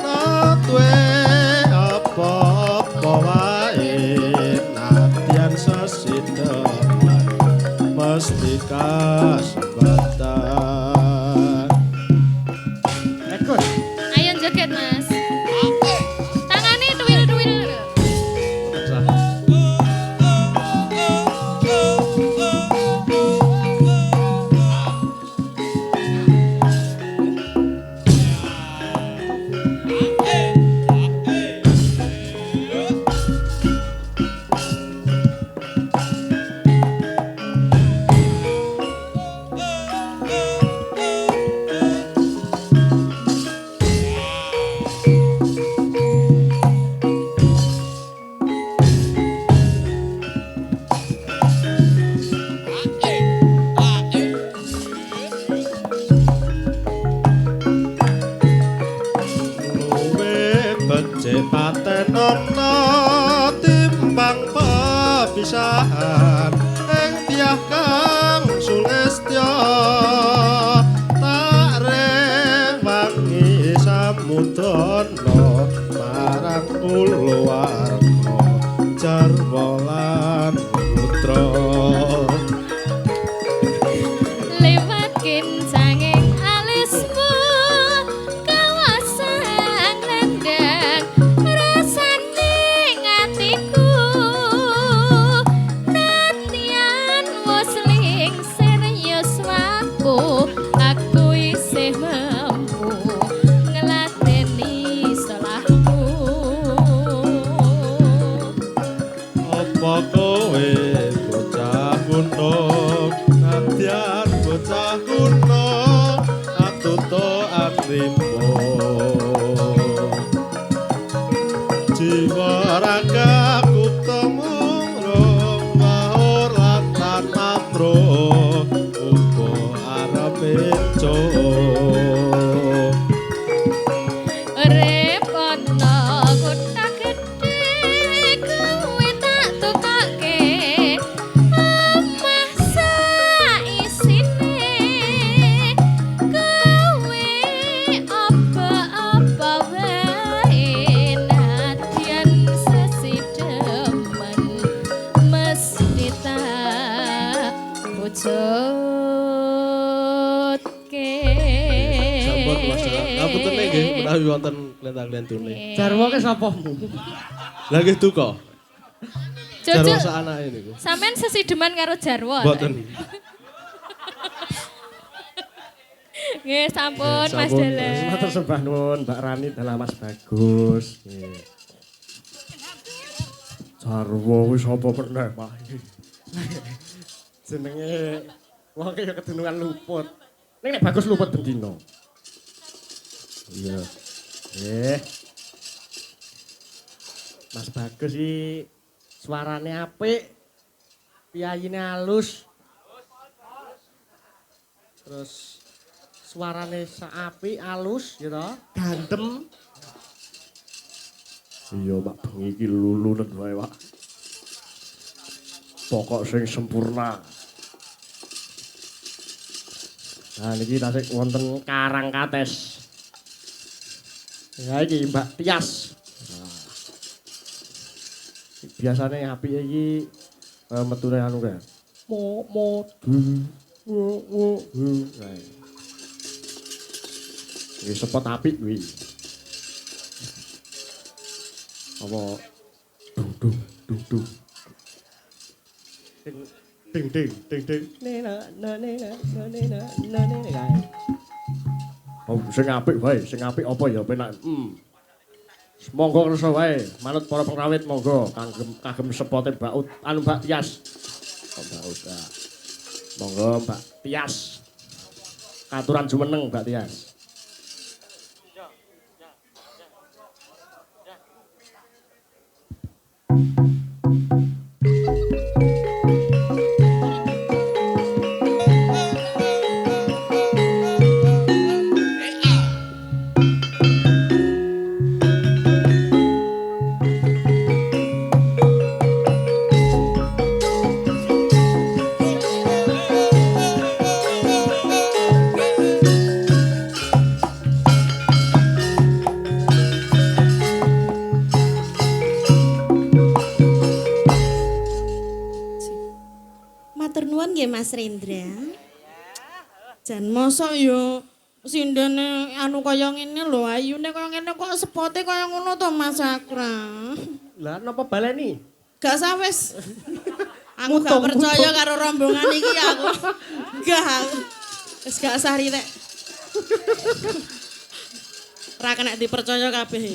natwe apa-apa wae nadyan sesideman mesti kasembatan Gus. ayo joget mas tangannya tuwil-tuwil gampang pepisahan ing tiyah kang sulistya tak rewangi samudana marang kulawarga jarwa lan putra lewat kincanging alismu kawasan rendang rasane ngatiku natian wis lingsir yuswaku aku isih mampu ngelateni salahku apa kowe bocah kuno nadyan bocah kuno atuto atimbo jiwa raga kutemurung wahur lan tanamro uga arepe Repono kota gede kowe tak tukake omah saisine kowe apa-apa wae nadyan sesidemen mesti tak wujudke. Sampun Mas. Ngapunten nggih menawi wonten klentang-klentune. Jarwo ke sapamu? Lah nggih duka. Jarwo Jojo, sak anake niku. sampean sesideman karo Jarwo. Mboten. Nggih, sampun Mas sampun. Dela. Matur sembah nuwun Mbak Rani dalah Mas Bagus. Nggih. Jarwo wis apa meneh, Pak? Jenenge wong kaya kedunungan luput. Ning nek Bagus luput bendina. Iya. Mas Bagus iki suarane apik. Piyayine halus. Terus suarane saapik halus ya toh, gandem. Iya, Pak, bengi iki lulunen wae, Pak. Pokok sing sempurna. Nah niki tasik wonten Karang Kates. Ya iki Mbak Tias. Nah. Biasane apike iki metune anu kae. Mo wo. Nah. Iki sepot apik kuwi. Apa dung. Ding. Nena. Oh, sing apik wae, sing apik apa ya penak. Monggo kersa wae, manut para pengrawit monggo kagem sepote Baut anu Mbak Tias. Oh, Baut. Ah. Monggo Mbak Tias. Katuran jumeneng Mbak Tias. Matur nuwun nggih Mas Rendra. Jan mosok yo sindene anu kaya ngene lho, ayune kaya ngene kok sepote kaya ngono to Mas Sakra. Lah napa baleni? Gak sawes. Aku gak percaya karo rombongan iki aku. Gak. Wis gak sah rek. Ra kena dipercaya kabeh.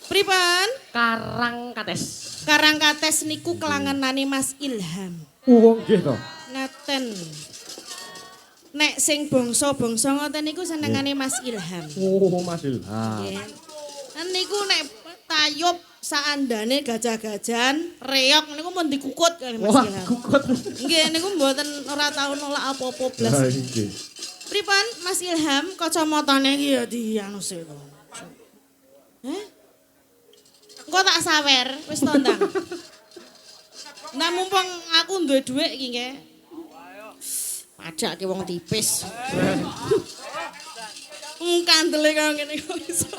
Pripun? Karang Kates. Karang Kates niku kelangenane Mas Ilham. Wong nggih to. Ngaten. Nek sing bangsa-bangsa ngoten niku senengane Mas Ilham. Oh, Mas Ilham. Nggih. Niku nek tayub saandane gajah-gajahan reok niku mun dikukut kali Mas Wah, Ilham. kukut. Nggih niku mboten ora tau nolak apa-apa Lah blas. nggih. Pripun Mas Ilham kacamatane iki ya dianuse to. Heh? Engko tak sawer, wis to ndang. Nah mumpung aku duwe dhuwit iki nggih. Pajake wong tipis. Kandele kaya ngene kok iso.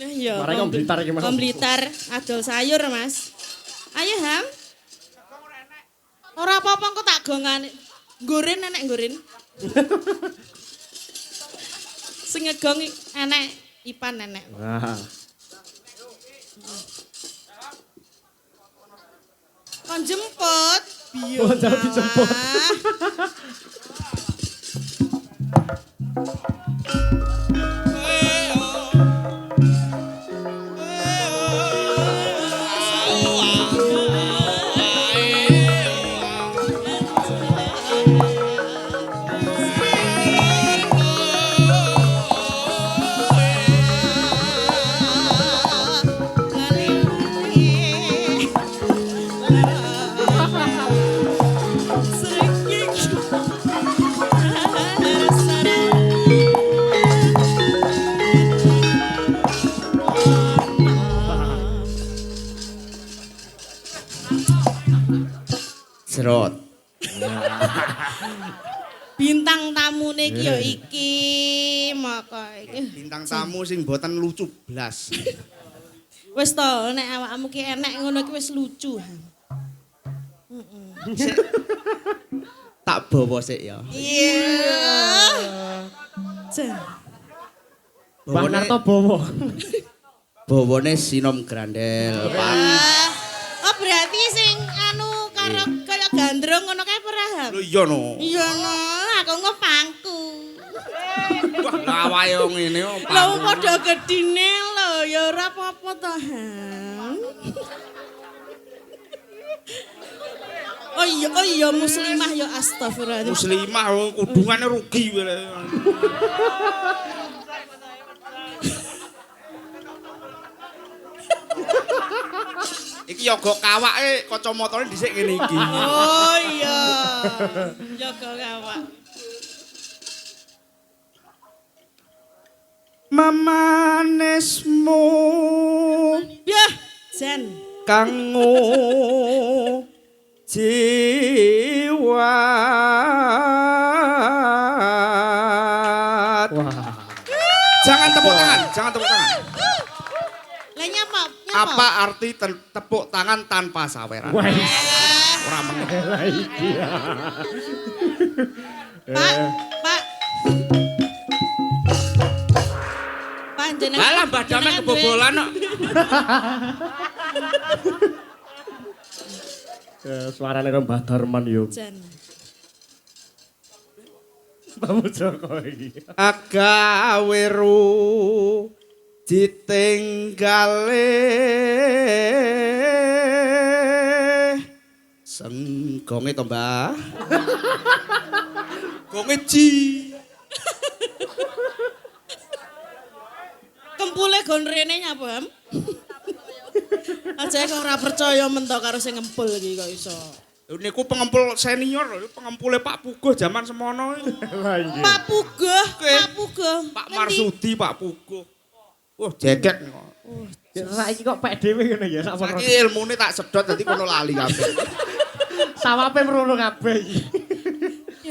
Nah iya. Mari kok Blitar iki Mas. Blitar adol sayur Mas. Ayo Ham. Ora apa-apa engko tak gongane. Goren enek goren. Sing ngegong enek Ipan enek. Wah. Kon jemput. Biyo. Oh, jauh dijemput. Serot. Bintang tamune iki ya iki, maka iki. Bintang tamu sing boten lucu blas. Wis to, nek awakmu ki enek ngono ki wis lucu. Tak bawa sik ya. Iya. Jan. Mbah Narto Bowo. Bawane sinom grandel. Oh berarti sing anu karo kaya gandrung ngono kae peraham. Lho iya no. Iya no, aku ngepangku. Wah, awake yo ngene yo. Lha padha gedine lho, ya ora apa-apa to, Ham. Oh iya muslimah ya astagfirullah. Muslimah kudungane rugi kowe. Iki yoga kawake kacamatane dhisik ngene iki. Oh iya. Jaga kawak. Mamanesmu Yah, Jan. kanggo jiwat. Jangan tepuk tangan, jangan tepuk tangan. Lah nyapa? Apa arti tepuk tangan tanpa saweran? Wah, Ora meneng. lah iki. Pak. Panjenengan. Alah Mbah Damen kebobolan kok. Suarane karo Mbah Darman yo. Jan. Mbah Joko iki. Agawe ru ditinggale senggonge to Mbah. Gonge ji. Kempule gon rene nyapa, Ham? Aja kok ora percaya mentok karo sing ngempul iki kok iso. Niku pengempul senior lho, pengempule Pak Puguh zaman semono iki. Pak Puguh, Pak Puguh. Pak Marsudi, Pak Puguh. Wah, jeket kok. Saiki kok pek dhewe ngene ya sak Saiki ilmune tak sedot dadi kono lali kabeh. sawape merono kabeh iki.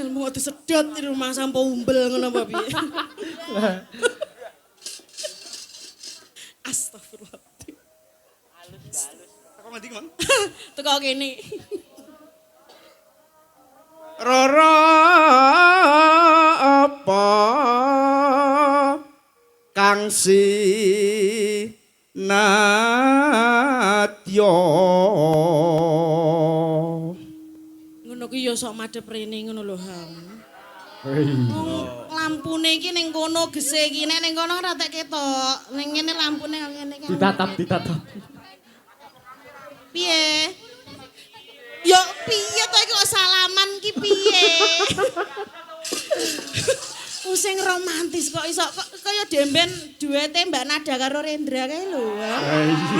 Ilmu kok disedot di rumah sampah umbel ngono apa piye? Astagfirullah. Kok ngendi, Mang? Teko kene. Rara apa kang sinadya Ngono ki ya sok madhep rene ngono lho, Ham. Lampune iki ning kono gese iki nek ning kono ora tak ketok. Ning ngene lampune ngene kan. Ditatap. Piye? Yo piye to iki kok salaman ki piye? Sing romantis kok iso kaya demben duete Mbak Nada karo Rendra kae lho.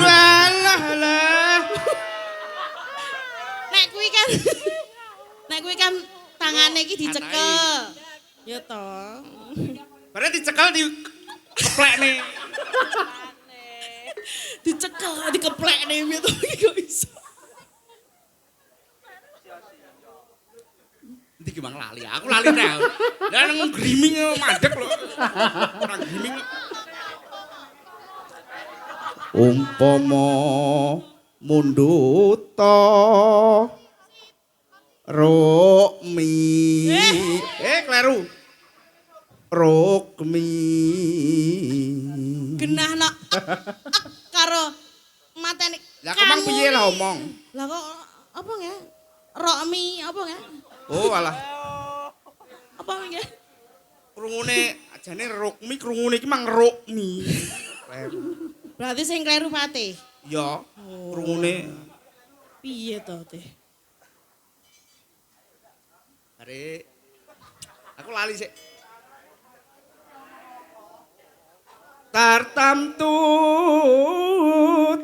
Walah. Nek kuwi kan tangane iki dicekel. Ya to. Bareng dicekel di keplekne. Dicekel, dikeplekne piye to iki kok iso. Ndi ki mang lali. Aku lali ta. Lah nang griming mandek lho. Ora griming. Umpama munduta Rokmi. Kleru. Rokmi. Genah nok. Karo mateni. Lah kok mang piye lah omong? Lah kok apa nggih? Rokmi apa nggih? Oh alah. Apa nggih? Krungune ajane Rokmi, krungune iki mang Rokmi. Berarti sing kleru Patih. Ya, krungune Piye to, Teh? Are aku lali sik. Tartamtu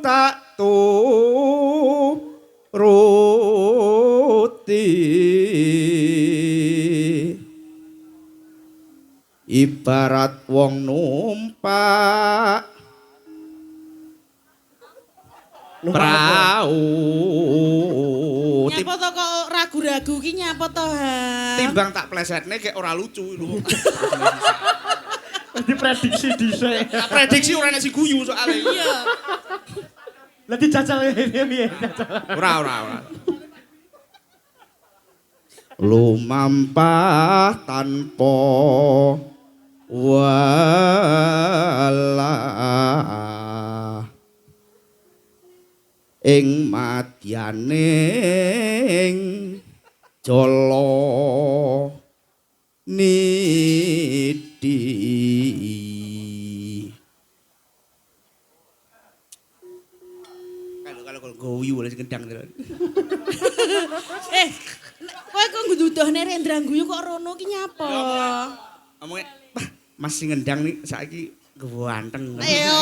tak turuti ibarat wong numpak prau. Nyapa to kok ragu-ragu ki nyapa to, Ha? Timbang tak plesetne kayak ora lucu lho. Diprediksi dhisik. Tak prediksi ora nek si guyu soalnya. Iya. Lah dijajal piye? Ora. Lumampah tanpa walah ing madyaning jala nidi. Kalau guyu lha gendang. Kowe kok ngududohne Rendra guyu kok rono ki nyapa? Ngomongnya, Mas sing ngendang nih saiki ganteng. Ayo.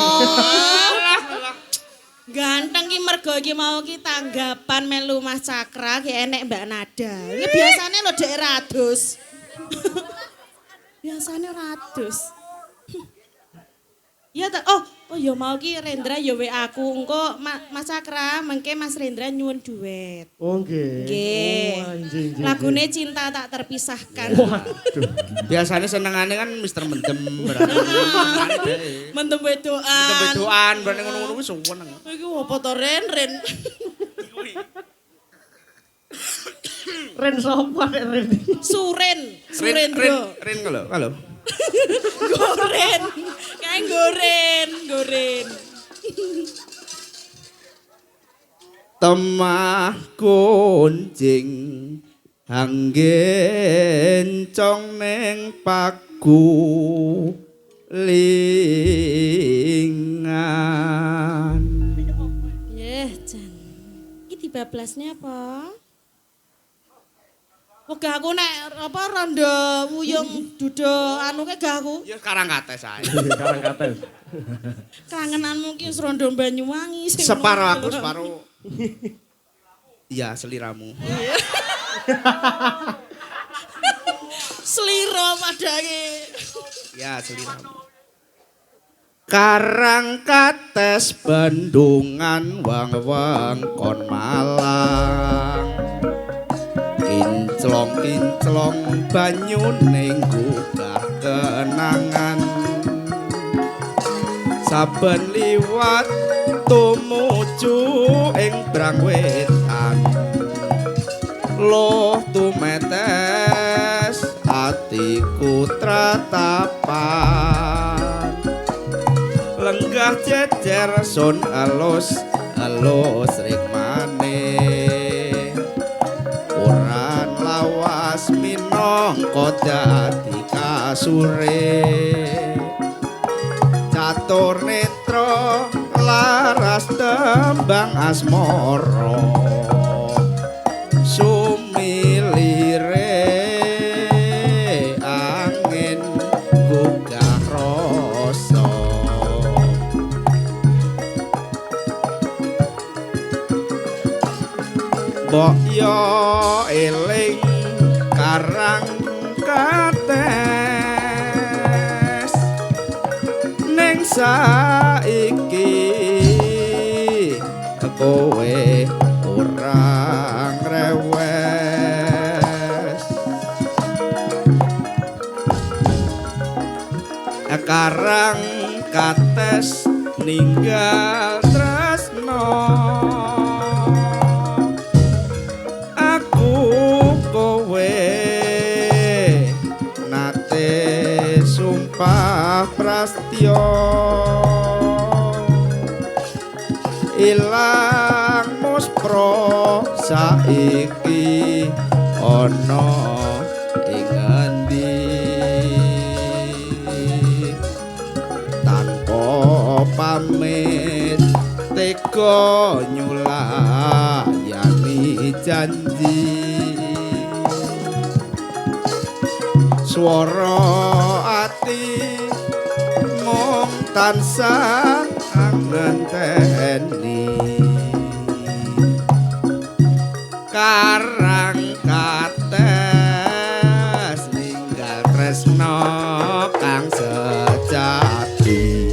Ganteng ki mergo iki mau ki tanggapan melu Mas Cakra ki enek Mbak Nada. Iki biasane lho Dek Radus. Biasane radus. Ya ta, oh ya mau ki Rendra ya WA aku. Engko Mas Cakra mengke Mas Rendra nyuwun duet. Oh nggih. Nggih. Oh, nggih. Lagune Cinta Tak Terpisahkan. Waduh. Biasanya senengane kan Mister Mendem. Mentem wedoan. Mendem wedoan, berani ngono-ngono wis seneng. Iki opo to Ren? Ren sapa nek Ren? Surendro. Ren kalau. Goren. Kayak goren. Temah kuncing anggencong neng paku lingan. Jan. Iki dibablasnya apa? Wegah aku nek apa rondo wuyung dudo anu ke gak aku. Ya sekarang kates ae. Karang kates. Kangenanmu ki wis rondo Banyuwangi sing Separuh aku, separuh. Iya, seliramu. Sliro padake. Ya, seliramu. Karang kates bendungan wang-wang kon Malang. Kinclong banyu ning gugah kenangan. Saben liwat tumuju ing brang wetan. Loh tumetes atiku tratapan. Lenggah jejer sun alus ring maneh. Uran lawas minangka dadi kasure. Catur netra laras tembang asmara. Sumilire angin gugah rasa. Mbok yo eling karang kates saiki kowe orang rewes karang kates ninggal tresno aku kowe nate sumpah prastyo ilang muspro saiki ana ing endi tanpa pamit tega nyulayani janji swara ati mung tansah ngenteni karang kates ninggal tresno kang sejati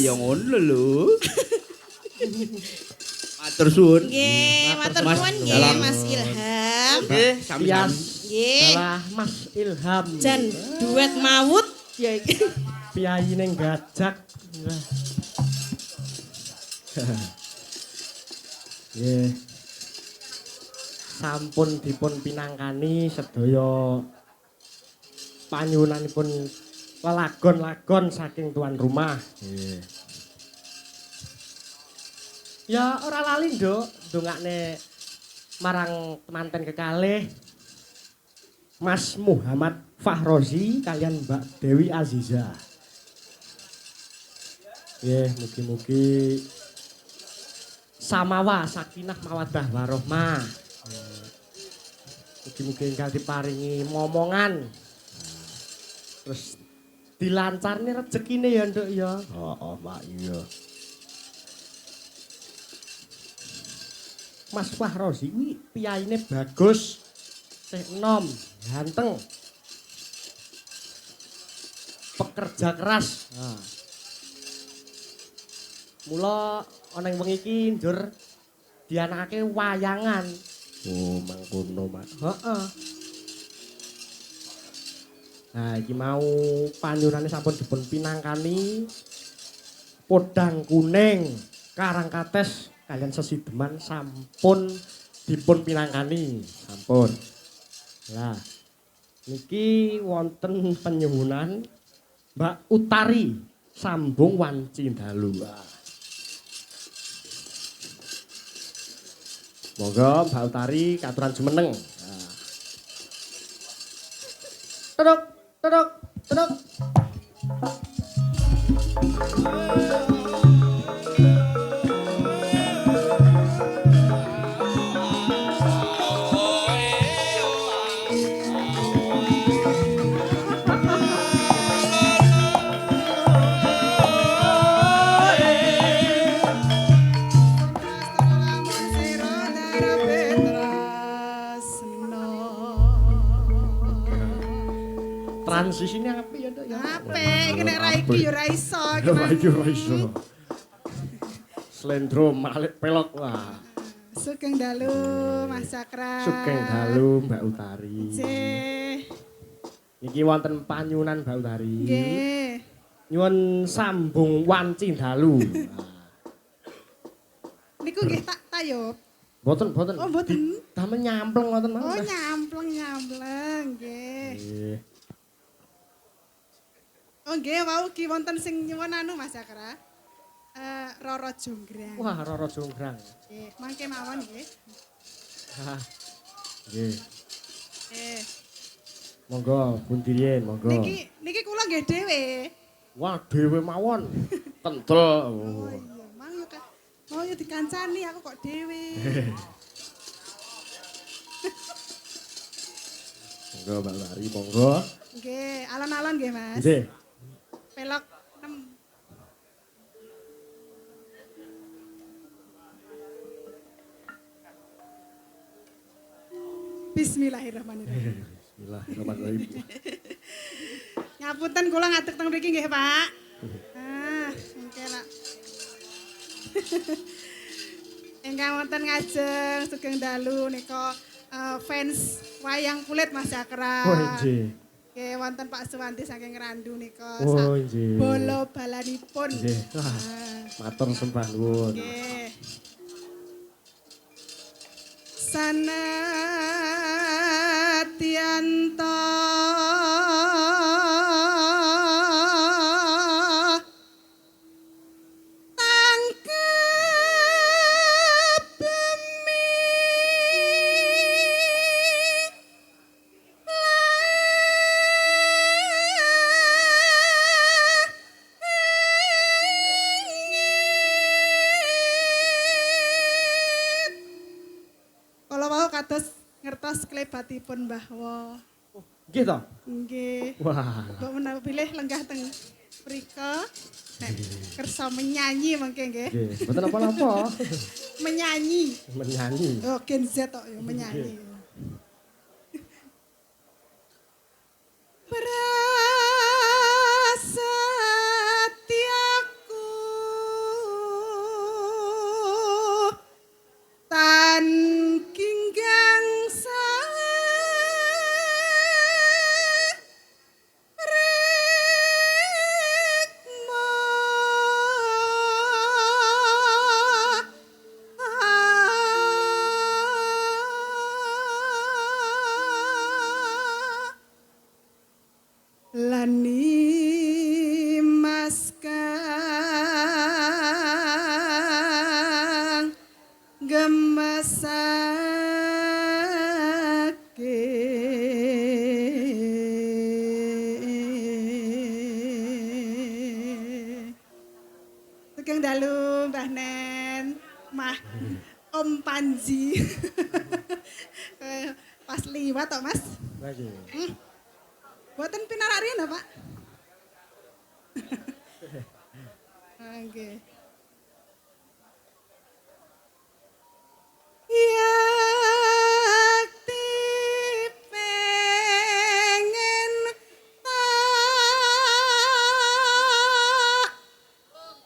ya ngono lho. Matur suwun. Nggih, matur nuwun nggih Mas Ilham. Nggih, sami-sami. Nggih. Salah Mas Ilham. Jan duet mawut ya iki. Piyayine gajak. Nggih. Sampun dipun pinangkani sedaya panyuwunanipun lelagon-lagon saking tuan rumah. Ya ora lali nduk ndongakne marang temanten kekalih Mas Muhammad Fahrozi kalian Mbak Dewi Aziza. Mugi-mugi samawa sakinah mawaddah warohmah. Mugi-mugi enggal diparingi momongan. Terus dilancarne rezekine ya nduk ya. Heeh, Pak iya. Mas Fahrozi kuwi piyaine bagus. Teh enom, ganteng. Pekerja keras. Nah. Mula ana ing wengi iki njur dianakake wayangan. Oh, mangkono, Mak. Heeh. Nah, iki mau panyunane sampun dipun pinangkani Podang Kuning, Karangkates kalian sesideman sampun dipun pinangkani. Sampun. Lah, niki wonten penyuwunan Mbak Utari sambung wanci dalu. Monggo Mbak Utari katuran jumeneng. Tedok, tedok, tedok. Transisinya apa ya, Dok ya? Apik, iki nek ra iki ya ora iso iki. Ora iki ora iso. Slendro malik pelok wah. Sugeng dalu Mas Cakra. Sugeng dalu Mbak Utari. Nggih. Niki wonten panyunan Mbak Utari. Nggih. Nyuwun sambung wanci dalu. Niku nggih tak tayub. Mboten, mboten. Oh, mboten. Damel nyampleng wonten Oh, mawon. nyampleng nggih. Nggih. Oh nggih, wau ki wonten sing nyuwun anu Mas Cakra. Roro Jonggrang. Wah, Roro Jonggrang. Nggih, mangke mawon nggih. Hah. Nggih. Nggih. Monggo pundi riyen, monggo. Niki kula nggih dhewe. Wah, dhewe mawon. Kentel. Oh iya, mang yo mau yo dikancani aku kok dhewe. Monggo Mbak Utari, monggo. Nggih, alon-alon nggih Mas. Nggih. Pelok 6. Bismillahirrahmanirrahim. Bismillahirrahmanirrahim. Ngapunten kula ngadeg teng mriki nggih, Pak. Engke nak. Ingkang wonten ngajeng sugeng dalu nika fans wayang kulit Mas Cakra. Oh, nggih. Nggih wonten Pak Suwanti saking Randu nika. Oh, nggih. Bolo balanipun. Nggih. Wah, matur sembah nuwun. Nggih. Sanadyanto tangkep bumi Kala wau kados ngertos klebatipun Mbah Wo. Nggih to? Nggih. Wah. Mbok menawi pilih lenggah teng mrika nek kersa menyanyi mengke nggih. Nggih, mboten apa-apa. Menyanyi. Menyanyi. Oh, Gen Z tok ya menyanyi. Prasetyaku tan kinggangsa rikma Lani maskang gemesake Sugeng dalu Mbah Nen, Mah Om Panji. Pas liwat tok Mas. Lagi. Buatan pinarak rina, Pak. Oke. Yakti pengen tak tembung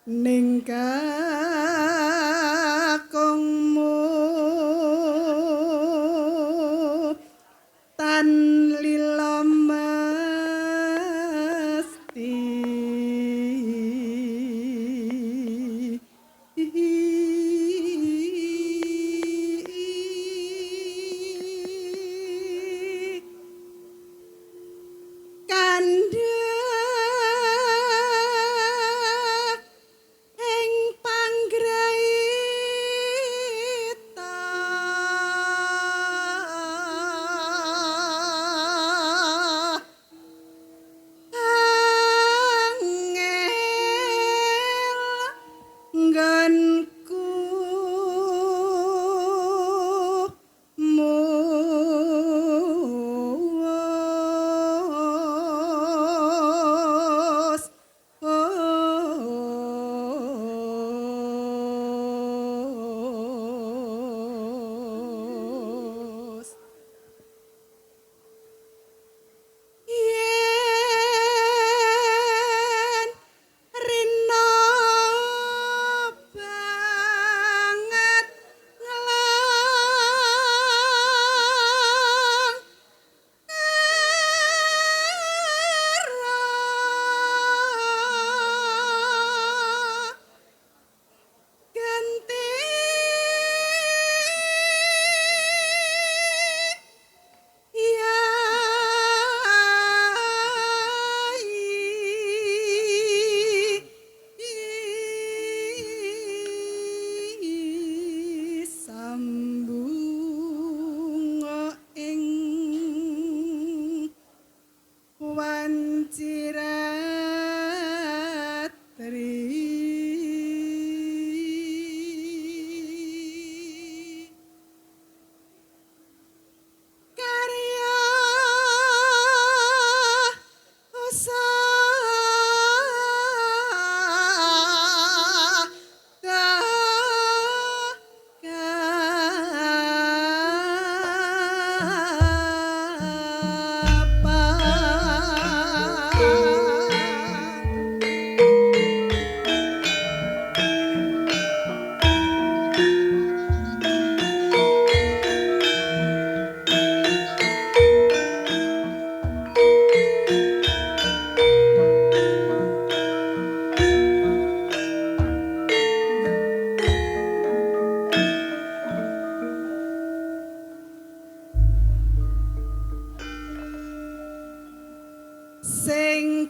ning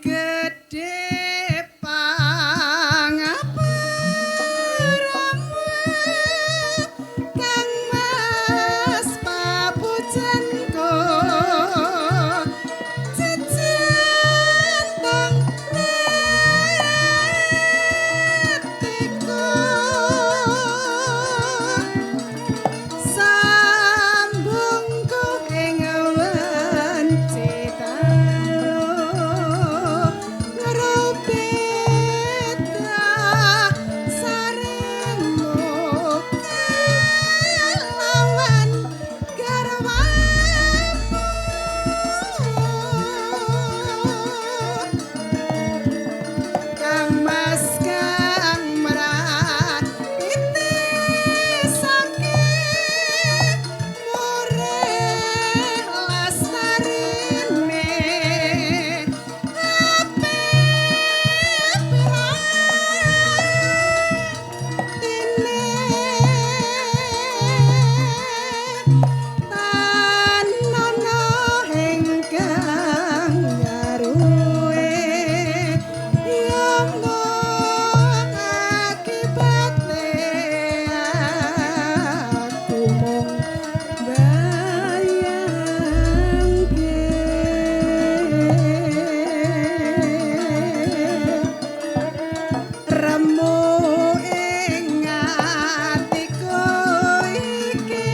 gedhe pangapuramu Kang Mas papujenku jejentang retiku sambungku ing wancitamu ngrobeta sarimu kelawan garwamu Kang Mas Kang Mratiti saking murih lestarine tanana ingkang nyaruwe yang akibate aku mung bayangke remu ing atiku iki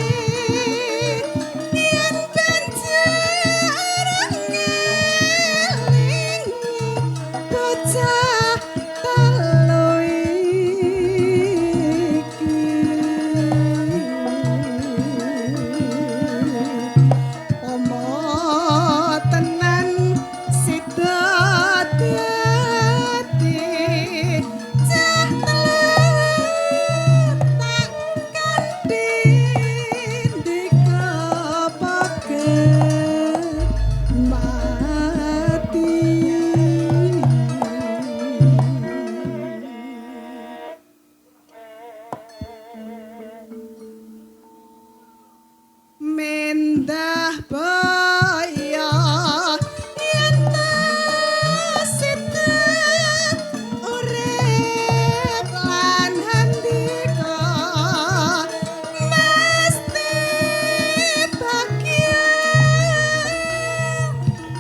yen banjur ngelingi bocah telu iki Omo tenan sida dadi cah telu tak kandhi dikepake mati mendah baya yen sida urip lan handika mesti bahagia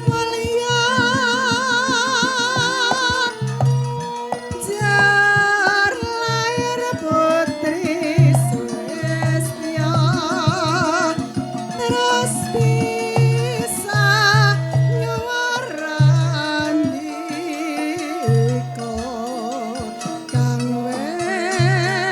mulia jar lair putri Sulistya terus bisa nyuwaran dika kang wesrana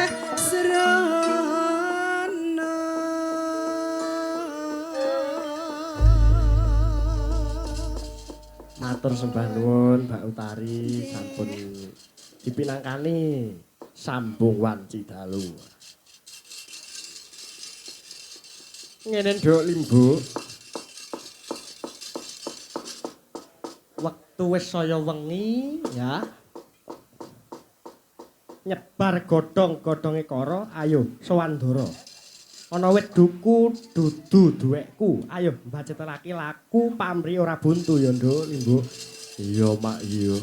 Matur sembah nuwun Mbak Utari sampun dipinangkani sambung wanci dalu. Ngene nduk limbu. Wektu wis saya wengi ya. Nyebar godhong-godhonge kara, ayo Sawandara. Ana wit duku dudu duwekku. Ayo mbacetelake laku pamrih ora buntu ya nduk limbu. Iya Mak iya.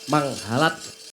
Manghalat